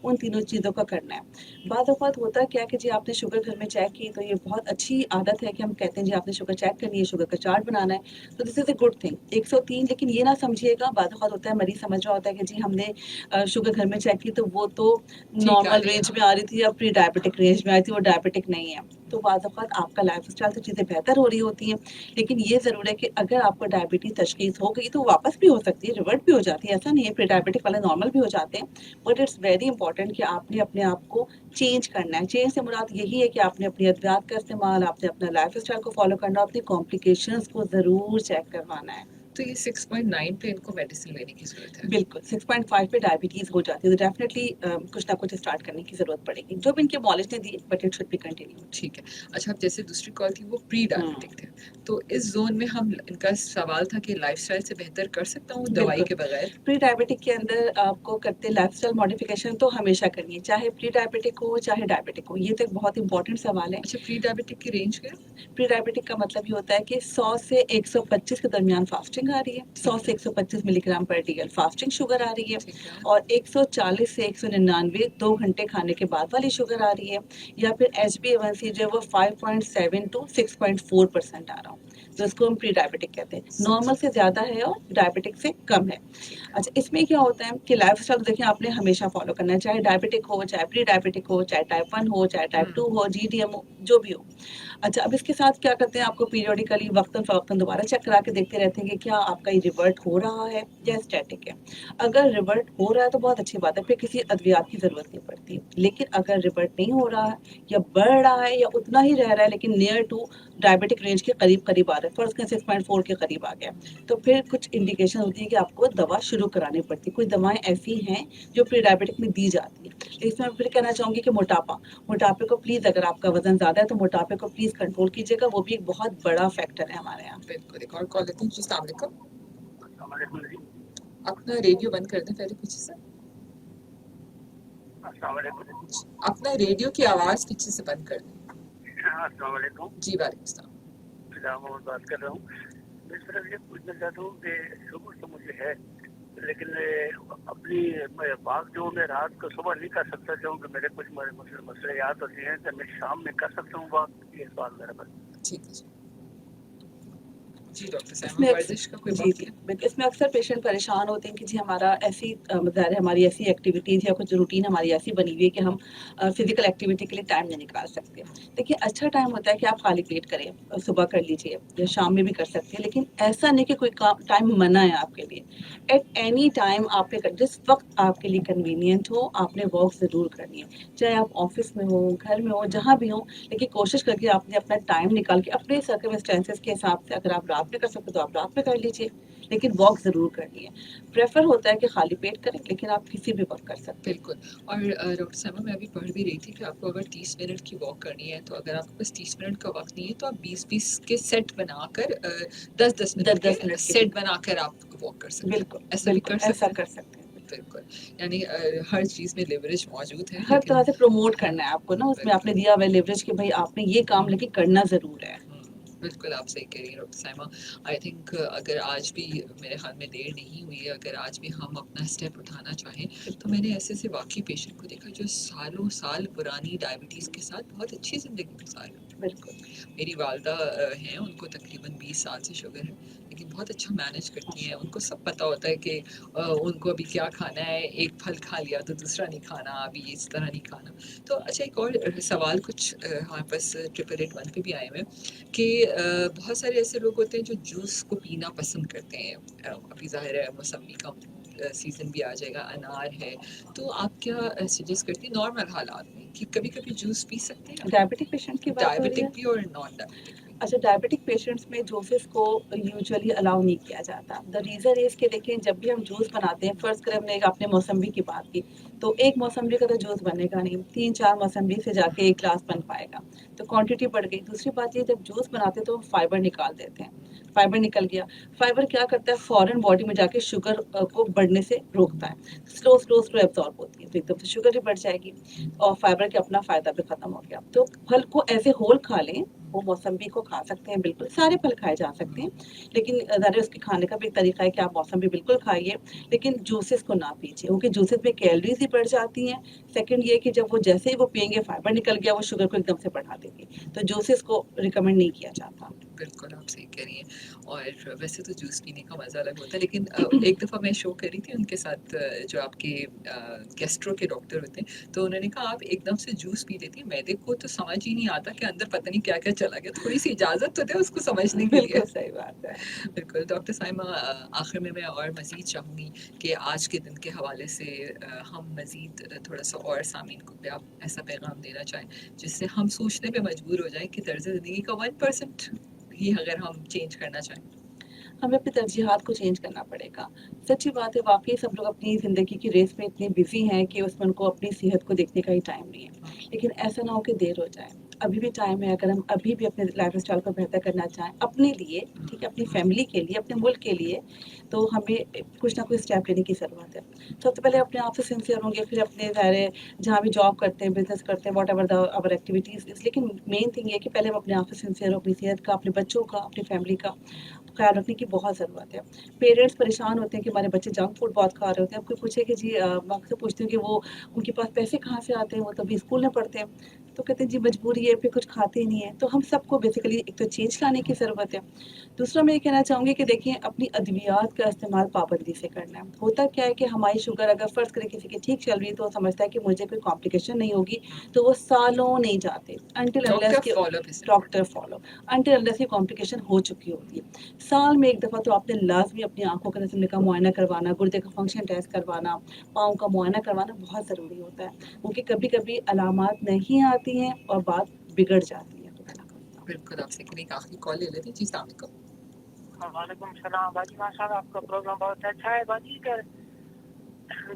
उन तीनों चीज़ों का करना है। बाद औक़ात होता क्या है कि जी आपने शुगर घर में चेक की, तो ये बहुत अच्छी आदत है कि हम कहते हैं जी आपने शुगर चेक करनी है, शुगर का चार्ट बनाना है, तो this is a good thing. 103, लेकिन ये ना समझिएगा, बाद औक़ात होता है मरीज़ समझ रहा होता है कि जी हमने शुगर घर में चेक की तो वो तो नॉर्मल रेंज में आ रही थी या प्री डायबिटिक रेंज में आई थी, वो डायबिटिक नहीं है। तो बाद औक़ात आपका लाइफ़स्टाइल से चीज़ें बेहतर हो रही होती हैं, लेकिन ये ज़रूर है कि अगर आपको डायबिटीज़ तशख़ीस हो गई तो वापस भी हो सकती है, रिवर्ट भी हो जाती है, ऐसा नहीं है, प्री डायबिटिक वाले नॉर्मल भी हो जाते हैं। बट इट्स वेरी इंपॉर्टेंट कि आपने अपने आप को चेंज करना है। चेंज से मुराद यही है कि आपने अपनी अद्वियात का इस्तेमाल, आपने अपना लाइफ़स्टाइल को फ़ॉलो करना, अपनी कॉम्प्लिकेशंस को ज़रूर चेक करवाना है। तो ये 6.9 पे इनको मेडिसिन लेने की ज़रूरत है? बिल्कुल, 6.5 पे डायबिटीज़ हो जाती है, तो डेफ़िनेटली कुछ ना कुछ स्टार्ट करने की ज़रूरत पड़ेगी। जो भी इनके मॉलेज ने दी, but it should be continued. ठीक है। अच्छा, अब जैसे दूसरी कॉल थी वो प्री डायबिटिक थे, तो इस ज़ोन में हम, इनका सवाल था कि लाइफ़स्टाइल से बेहतर कर सकता हूँ दवाई बिल्कुल। के बगैर? प्री डायबिटिक के अंदर आपको करते लाइफ़स्टाइल मॉडिफ़िकेशन तो हमेशा करनी है, चाहे प्री डायबिटिक हो, चाहे डायबिटिक हो। ये तो एक बहुत इम्पोर्टेंट सवाल है। अच्छा, प्री डायबिटिक की रेंज क्या है? प्री डायबिटिक का मतलब ये होता है कि 100 से 125 के दरमियान फास्टिंग आ रही है, 100 से 125 मिलीग्राम पर DL फास्टिंग शुगर आ रही है, ठीक है। और 140 से 199 2 घंटे खाने के बाद वाली शुगर आ रही है, या फिर HbA1c जो है वो 5.7 टू 6.4% आ रहा हो, तो इसको हम प्री डायबिटिक कहते हैं। नॉर्मल से ज़्यादा है और डायबिटिक से कम है। अच्छा, इसमें क्या होता है कि लाइफ़स्टाइल देखिए आपने हमेशा फ़ॉलो करना है, चाहे डायबिटिक हो, चाहे प्री डायबिटिक हो, चाहे टाइप 1 हो, चाहे टाइप 2 हो, GDM हो, जो भी हो। अच्छा, अब इसके साथ क्या करते हैं, आपको पीरियडिकली वक़्तन-फ़वक़्तन दोबारा चेक करा के देखते रहते हैं कि क्या आपका ये रिवर्ट हो रहा है या स्टैटिक है। अगर रिवर्ट हो रहा है तो बहुत अच्छी बात है, फिर किसी अद्वियात की ज़रूरत नहीं पड़ती। लेकिन अगर रिवर्ट नहीं हो रहा है या बढ़ रहा है या उतना ही रह रहा है लेकिन नियर टू डायबिटिक रेंज के करीब-करीब आ रहा है, फ़र्ज़ करें 6.4 के करीब आ गया, तो फिर कुछ इंडिकेशन होती है कि आपको दवा शुरू करानी पड़ती है। कुछ दवाएँ ऐसी हैं जो प्री डायबिटिक में दी जाती हैं। इसमें मैं फिर कहना चाहूँगी कि मोटापे को प्लीज़, अगर आपका वज़न ज़्यादा है तो मोटापे को प्लीज़ कंट्रोल कीजिएगा, वो भी एक बहुत बड़ा फैक्टर है हमारे यहाँ। बिल्कुल, एक और कॉल लेते हैं जी, अस्सलाम वालेकुम। अस्सलाम वालेकुम जी। अपना रेडियो बंद कर दें पहले पीछे से। अस्सलाम वालेकुम। अपना रेडियो की आवाज़ पीछे से बंद कर दें। हाँ, अस्सलाम वालेकुम। जी, वालेकुम सलाम। फिदा मोहम्मद बात कर रहा हूँ। मैं सिर्फ ये पूछना चाहता हूँ कि शुगर तो मुझे है, लेकिन अपनी भाग जो मैं रात को सुबह नहीं कर सकता, क्योंकि मेरे कुछ मसले याद होते हैं, तो मैं शाम में कर सकता हूँ बात, ये सवाल मेरा बस। ठीक है जी। जी डॉक्टर साइमा, इसमें वर्जिश का कोई जी वक्त जी है? बिल्कुल, इसमें अक्सर पेशेंट परेशान होते हैं कि जी हमारा ऐसी ज़ाहिर है हमारी ऐसी एक्टिविटीज़ या कुछ रूटीन हमारी ऐसी बनी हुई है कि हम फिजिकल एक्टिविटी के लिए टाइम नहीं निकाल सकते। देखिए अच्छा टाइम होता है कि आप खाली पेट करें, सुबह कर लीजिए या शाम में भी कर सकते हैं, लेकिन ऐसा नहीं कि कोई काम टाइम मना है आपके लिए। एट एनी टाइम आपने जिस वक्त आपके लिए कन्वीनियंट हो आपने वॉक ज़रूर करनी है, चाहे आप ऑफिस में हो, घर में हो, जहाँ भी हो, लेकिन कोशिश करके आपने अपना टाइम निकाल के अपने सर्कमस्टेंसेस के हिसाब से अगर आप रात में कर सकते हो तो आप रात में कर लीजिए, लेकिन वॉक ज़रूर करनी है। प्रेफर होता है कि खाली पेट करें, लेकिन आप किसी भी वक्त कर सकते हैं। बिल्कुल। और डॉक्टर साइमा, मैं अभी पढ़ भी रही थी कि आपको अगर 30 मिनट की वॉक करनी है, तो अगर आपके पास 30 मिनट का वक्त नहीं है तो आप 20-20 के सेट बनाकर 10-10 मिनट 10-10 के मिनट के सेट बनाकर आप वॉक कर सकते बिल्कुल, हैं। ऐसा भी बिल्कुल, कर सकते ऐसा हैं? कर सकते हैं। बिल्कुल। यानी हर चीज़ में लिवरेज मौजूद है, हर तरह लेकिन से प्रमोट करना है आपको ना, उसमें बिल्कुल। आपने दिया हुआ है लेवरेज कि भाई आपने ये काम लेकिन करना ज़रूर है। बिल्कुल आप सही कह रही हैं डॉक्टर साइमा। आई थिंक अगर आज भी मेरे ख्याल में देर नहीं हुई है, अगर आज भी हम अपना स्टेप उठाना चाहें, तो मैंने ऐसे ऐसे वाकई पेशेंट को देखा जो सालों साल पुरानी डायबिटीज़ के साथ बहुत अच्छी ज़िंदगी गुजार रहे हैं। बिल्कुल, मेरी वालदा हैं, उनको तकरीबन 20 साल से शुगर है, लेकिन बहुत अच्छा मैनेज करती हैं। उनको सब पता होता है कि उनको अभी क्या खाना है, एक फल खा लिया तो दूसरा नहीं खाना, अभी इस तरह नहीं खाना। तो अच्छा, एक और सवाल कुछ हमारे पास 8881 पे भी आए हुए हैं कि बहुत सारे ऐसे लोग होते हैं जो जूस को पीना पसंद करते हैं। अभी ज़ाहिर है मौसमी का सीज़न भी आ जाएगा, अनार है, तो आप क्या सजेस्ट करती हैं नॉर्मल हालात में कि कभी-कभी जूस पी सकते हैं? डायबिटिक पेशेंट की बात हो रही डायबिटिक है? भी और नॉन डायबिटिक भी। अच्छा, डायबिटिक पेशेंट्स में जूसेस को यूजुअली अलाउ नहीं किया जाता। द रीज़न इज़ कि देखिए जब भी हम जूस बनाते हैं, फ़र्ज़ करें हमने आपने मौसम्बी की बात की, तो एक मौसम्बी का तो जूस बनेगा नहीं, 3-4 मौसम्बी से जाके 1 ग्लास बन पाएगा, तो क्वांटिटी बढ़ गई। दूसरी बात ये, जब जूस बनाते हैं तो हम फाइबर निकाल देते हैं, फाइबर निकल गया, फाइबर क्या करता है फ़ौरन बॉडी में जाके शुगर को बढ़ने से रोकता है, स्लो एब्ज़ॉर्ब होती है, तो एकदम से शुगर भी बढ़ जाएगी और फाइबर का अपना फ़ायदा भी ख़त्म हो गया। तो फल को ऐसे होल खा लें, वो मौसम्बी को खा सकते हैं, बिल्कुल सारे फल खाए जा सकते हैं, लेकिन ज़ाहिर है उसके खाने का भी एक तरीका है कि आप मौसम्बी बिल्कुल खाइए, लेकिन जूसेस को ना पीजिए, क्योंकि जूसेस में कैलोरीज ही बढ़ जाती हैं। सेकंड ये कि जब वो जैसे ही वो पियेंगे फाइबर निकल गया, वो शुगर को एकदम से बढ़ा देंगे, तो जूसेस को रिकमेंड नहीं किया जाता। बिल्कुल आप सही कह रही हैं। और वैसे तो जूस पीने का मज़ा अलग होता है, लेकिन एक दफ़ा मैं शो कर रही थी उनके साथ, जो आपके गैस्ट्रो के डॉक्टर होते हैं, तो उन्होंने कहा आप एकदम से जूस पी लेती हैं, मैदे को तो समझ ही नहीं आता कि अंदर पता नहीं क्या क्या चला गया, थोड़ी सी इजाज़त तो दे उसको समझने के लिए। बिल्कुल सही बात है। बिल्कुल। डॉक्टर साइमा, आखिर में मैं और मज़ीद चाहूँगी कि आज के दिन के हवाले से हम मज़ीद थोड़ा सा और सामीन को पे आप ऐसा पैगाम देना चाहें जिससे हम सोचने पे मजबूर हो जाएं कि तर्ज़ ज़िंदगी का 1% ही अगर हम चेंज करना चाहें। हमें अपनी तरजीहात को चेंज करना पड़ेगा। सच्ची बात है, वाक़ई सब लोग अपनी ज़िंदगी की रेस में इतने बिज़ी हैं कि उसमें उनको अपनी सेहत को देखने का ही टाइम नहीं है। लेकिन ऐसा ना हो कि देर हो जाए। अभी भी टाइम है, अगर हम अभी भी अपने लाइफ़स्टाइल को बेहतर करना चाहें, अपने लिए, ठीक है, अपनी फैमिली के लिए, अपने मुल्क के लिए, तो हमें कुछ ना कुछ स्टेप लेने की ज़रूरत है। सबसे पहले अपने आप से सिंसियर होंगे, फिर अपने ज़ाहिर जहाँ भी जॉब करते हैं, बिज़नेस करते हैं, whatever the our activities is, लेकिन मेन थिंग ये है कि पहले हम अपने आप से सिंसियर हो, अपनी सेहत का, अपने बच्चों का, अपनी फैमिली का ख्याल रखने की बहुत ज़रूरत है। पेरेंट्स परेशान होते हैं कि हमारे बच्चे जंक फूड बहुत खा रहे होते हैं। अब कोई पूछे कि जी मैं आपसे पूछती हूँ कि वो उनके पास पैसे कहाँ से आते हैं? वो तो अभी स्कूल में पढ़ते हैं। तो कहते हैं जी मजबूरी है, फिर कुछ खाते ही नहीं है। तो हम सबको बेसिकली एक तो चेंज लाने की ज़रूरत है। दूसरा मैं ये कहना चाहूँगी कि देखिए अपनी अद्वियात का इस्तेमाल पाबंदी से करना है। होता क्या है कि हमारी शुगर अगर फ़र्ज़ करें किसी की ठीक चल रही है तो वो समझता है कि मुझे कोई कॉम्प्लिकेशन नहीं होगी, तो वो सालों नहीं जाते अनटिल अनलेस डॉक्टर के फॉलो भी डॉक्टर फॉलो अनटिल अनलेस की कॉम्प्लिकेशन हो चुकी होती है। साल में 1 दफ़ा तो आपने लाज़मी अपनी आँखों का नज़र का मुआयना करवाना, गुर्दे का फंक्शन टेस्ट करवाना, पाँव का मुआयना करवाना बहुत ज़रूरी होता है, क्योंकि कभी-कभी अलामात नहीं आती हैं और बात बिगड़ जाती है। खुदा ना खास्ता। बिल्कुल आपसे एक आखिरी कॉल ले लेते हैं। जी अस्सलाम वालेकुम। वालेकुम सलाम बाजी, माशाल्लाह आपका प्रोग्राम बहुत अच्छा है बाजी। कर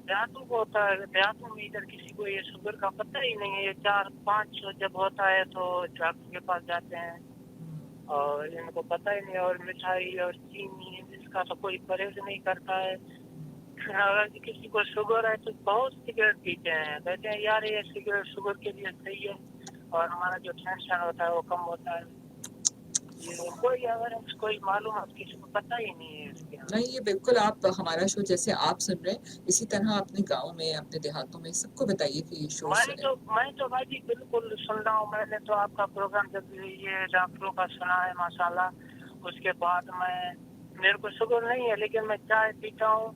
देहातों को होता है, देहातों में इधर किसी को ये शुगर का पता ही नहीं है। ये 4-5 जब होता है तो डॉक्टर के पास जाते हैं और इनको पता ही नहीं। और मिठाई और चीनी इसका तो कोई परहेज नहीं करता है। अगर किसी को शुगर है तो बहुत सिगरेट पीते हैं, कहते हैं यार ये सिगरेट शुगर के लिए सही है और हमारा जो टेंशन होता है वो कम होता है। ये कोई अवेयरनेस, कोई मालूमात किसी को पता ही नहीं है इसके। नहीं, ये बिल्कुल आप हमारा शो जैसे आप सुन रहे हैं, इसी तरह अपने गाँव में, अपने देहातों में सबको बताइए कि ये शो सुनें। मैं तो भाई जी बिल्कुल सुन रहा हूँ। मैंने तो आपका प्रोग्राम जब ये डॉक्टरों का सुना है माशाल्लाह, उसके बाद मेरे को शुगर नहीं है, लेकिन मैं चाय पीता हूँ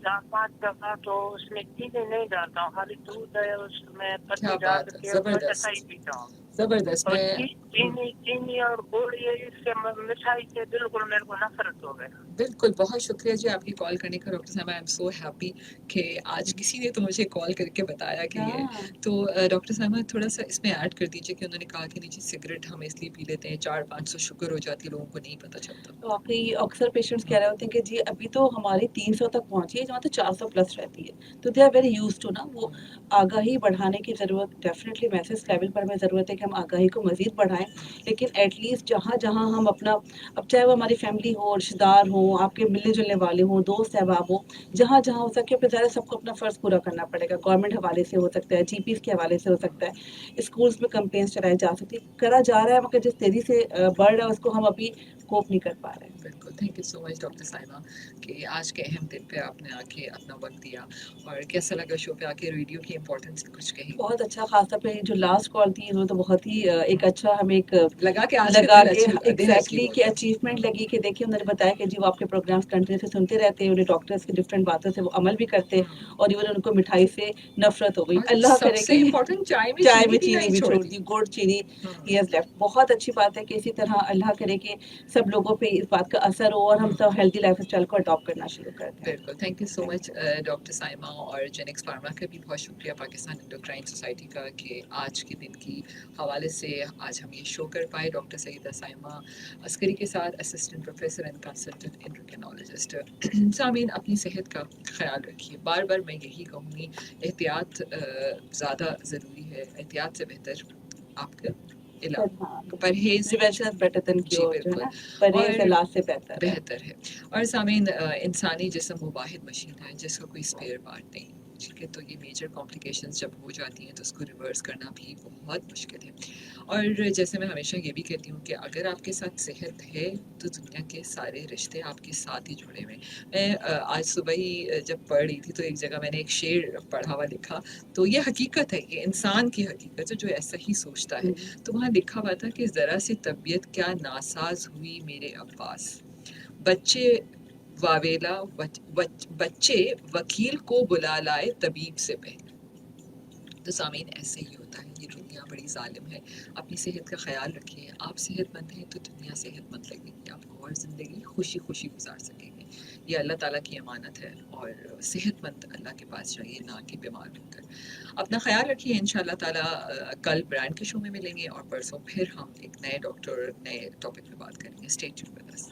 4-5 दफा, तो उसमें चीनी नहीं डालता हूँ, खाली दूध है उसमें पत्ती क्या डाल बात है, के बस ऐसा ही जबरदस्त पीता हूँ। जबरदस्त। और मैं चीनी और गुड़, ये इससे मिठाई से बिल्कुल मेरे को नफरत हो गया। बिल्कुल, बहुत शुक्रिया जी आपकी कॉल करने का डॉक्टर साहिबा। आई एम सो हैप्पी कि आज किसी ने तो मुझे कॉल करके बताया कि ये हाँ तो डॉक्टर साहिबा थोड़ा सा इसमें ऐड कर दीजिए कि उन्होंने कहा कि नहीं जी सिगरेट हम इसलिए पी लेते हैं 400-500 शुगर हो जाती है, लोगों को नहीं पता चलता। वाकई अक्सर पेशेंट्स कह रहे होते हैं कि जी अभी तो हमारी 300 तक पहुंची है, जहाँ तो 400 प्लस रहती है, तो they are very use to ना। वो आगाही बढ़ाने की ज़रूरत, डेफिनेटली मैसेज लेवल पर हमें ज़रूरत है कि हम आगाही को मज़ीद बढ़ाएं, लेकिन एटलीस्ट जहाँ जहाँ हम अपना, अब चाहे वो हमारी फैमिली हो, रिश्तेदार हो, आपके मिलने जुलने वाले हों, दोस्त अहबाब हो, जहाँ जहाँ हो सके अपने ज़्यादा सबको अपना फ़र्ज़ पूरा करना पड़ेगा। गवर्नमेंट हवाले से हो सकता है, जीपीज़ के हवाले से हो सकता है, स्कूल्स में कंपेन्स चलाई जा सकती है, करा जा रहा है, मगर जिस तेज़ी से बढ़ रहा है उसको हम अभी कोप नहीं कर पा रहे हैं। बिल्कुल, thank you so much doctor साहिबा कि आज के अहम दिन पे आपने आके अपना वक्त दिया। और कैसा लगा शो पे आके, रेडियो की इम्पोर्टेंस कुछ कही? बहुत अच्छा, खासतौर पे जो लास्ट कॉल थी वो तो बहुत ही एक अच्छा हमें एक लगा कि आज का लगा दिन के दिन अचीव एग्जैक्टली हो कि गया। अचीवमेंट लगी कि देखिए उन्होंने बताया कि जी वो आपके प्रोग्राम्स कंटिन्यू से सुनते रहते हैं, उन्हें डॉक्टर्स की डिफरेंट बातों से वो अमल भी करते, और इवन उनको मिठाई से नफरत हो गई। और अल्लाह करे सबसे कि इम्पोर्टेंट चाय में चाय चीनी में भी चीनी नहीं भी छोड़ छोड़ दी। दी, गुड़ चीनी ही हैज लेफ्ट। बहुत अच्छी बात है कि इसी तरह अल्लाह करे कि सब लोगों पे इस बात का असर हो और हम सब हेल्दी लाइफस्टाइल को अडॉप्ट करना शुरू कर दें। बिल्कुल, thank you so much doctor Saima, और जेनेक्स फार्मा का भी बहुत शुक्रिया पाकिस्तान एंडोक्राइन सोसाइटी का कि आज के दिन की हवाले से आज हम ये शो कर पाए। डॉक्टर सईदा साइमा अस्करी के साथ assistant professor and consultant endocrinologist. Sameen अपनी सेहत का ख्याल रखिए, बार बार मैं यही कहूँगी, एहतियात ज़्यादा ज़रूरी है, एहतियात से बेहतर आपका इलाज, हाँ, परहेज प्रिवेंशन इज बेटर देन जी क्योर, जो है बिल्कुल, ना, परहेज और इलाज से बेहतर है। बेहतर है। और सामीन इंसानी जिस्म वो वाहिद मशीन है जिसका कोई स्पेयर पार्ट नहीं, ठीक है, तो ये मेजर कॉम्प्लिकेशंस जब हो जाती हैं तो उसको रिवर्स करना भी बहुत मुश्किल है। और जैसे मैं हमेशा ये भी कहती हूँ कि अगर आपके साथ सेहत है तो दुनिया के सारे रिश्ते आपके साथ ही जुड़े हुए हैं। मैं आज सुबह ही जब पढ़ रही थी तो एक जगह मैंने एक शेर पढ़ा हुआ लिखा, तो ये हकीकत है, ये इंसान की हकीकत है जो ऐसा ही सोचता है। तो वहाँ लिखा हुआ था कि ज़रा सी तबीयत क्या नासाज हुई मेरे अब्बास, बच्चे वावेला बच्चे वकील को बुला लाए तबीब से पहले। तो सामीन ऐसे ही होता है, ये दुनिया बड़ी जालिम है। अपनी सेहत का ख्याल रखिए, आप सेहतमंद हैं तो दुनिया सेहतमंद लगेगी आपको और ज़िंदगी खुशी खुशी गुजार सकेंगे। ये अल्लाह ताला की अमानत है, और सेहतमंद अल्लाह के पास जाइए, ना कि बीमार होकर। अपना ख्याल रखिए, इंशाल्लाह ताला कल ब्रांड के शो में मिलेंगे और परसों फिर हम एक नए डॉक्टर नए टॉपिक पे बात करेंगे। Stay tuned with us.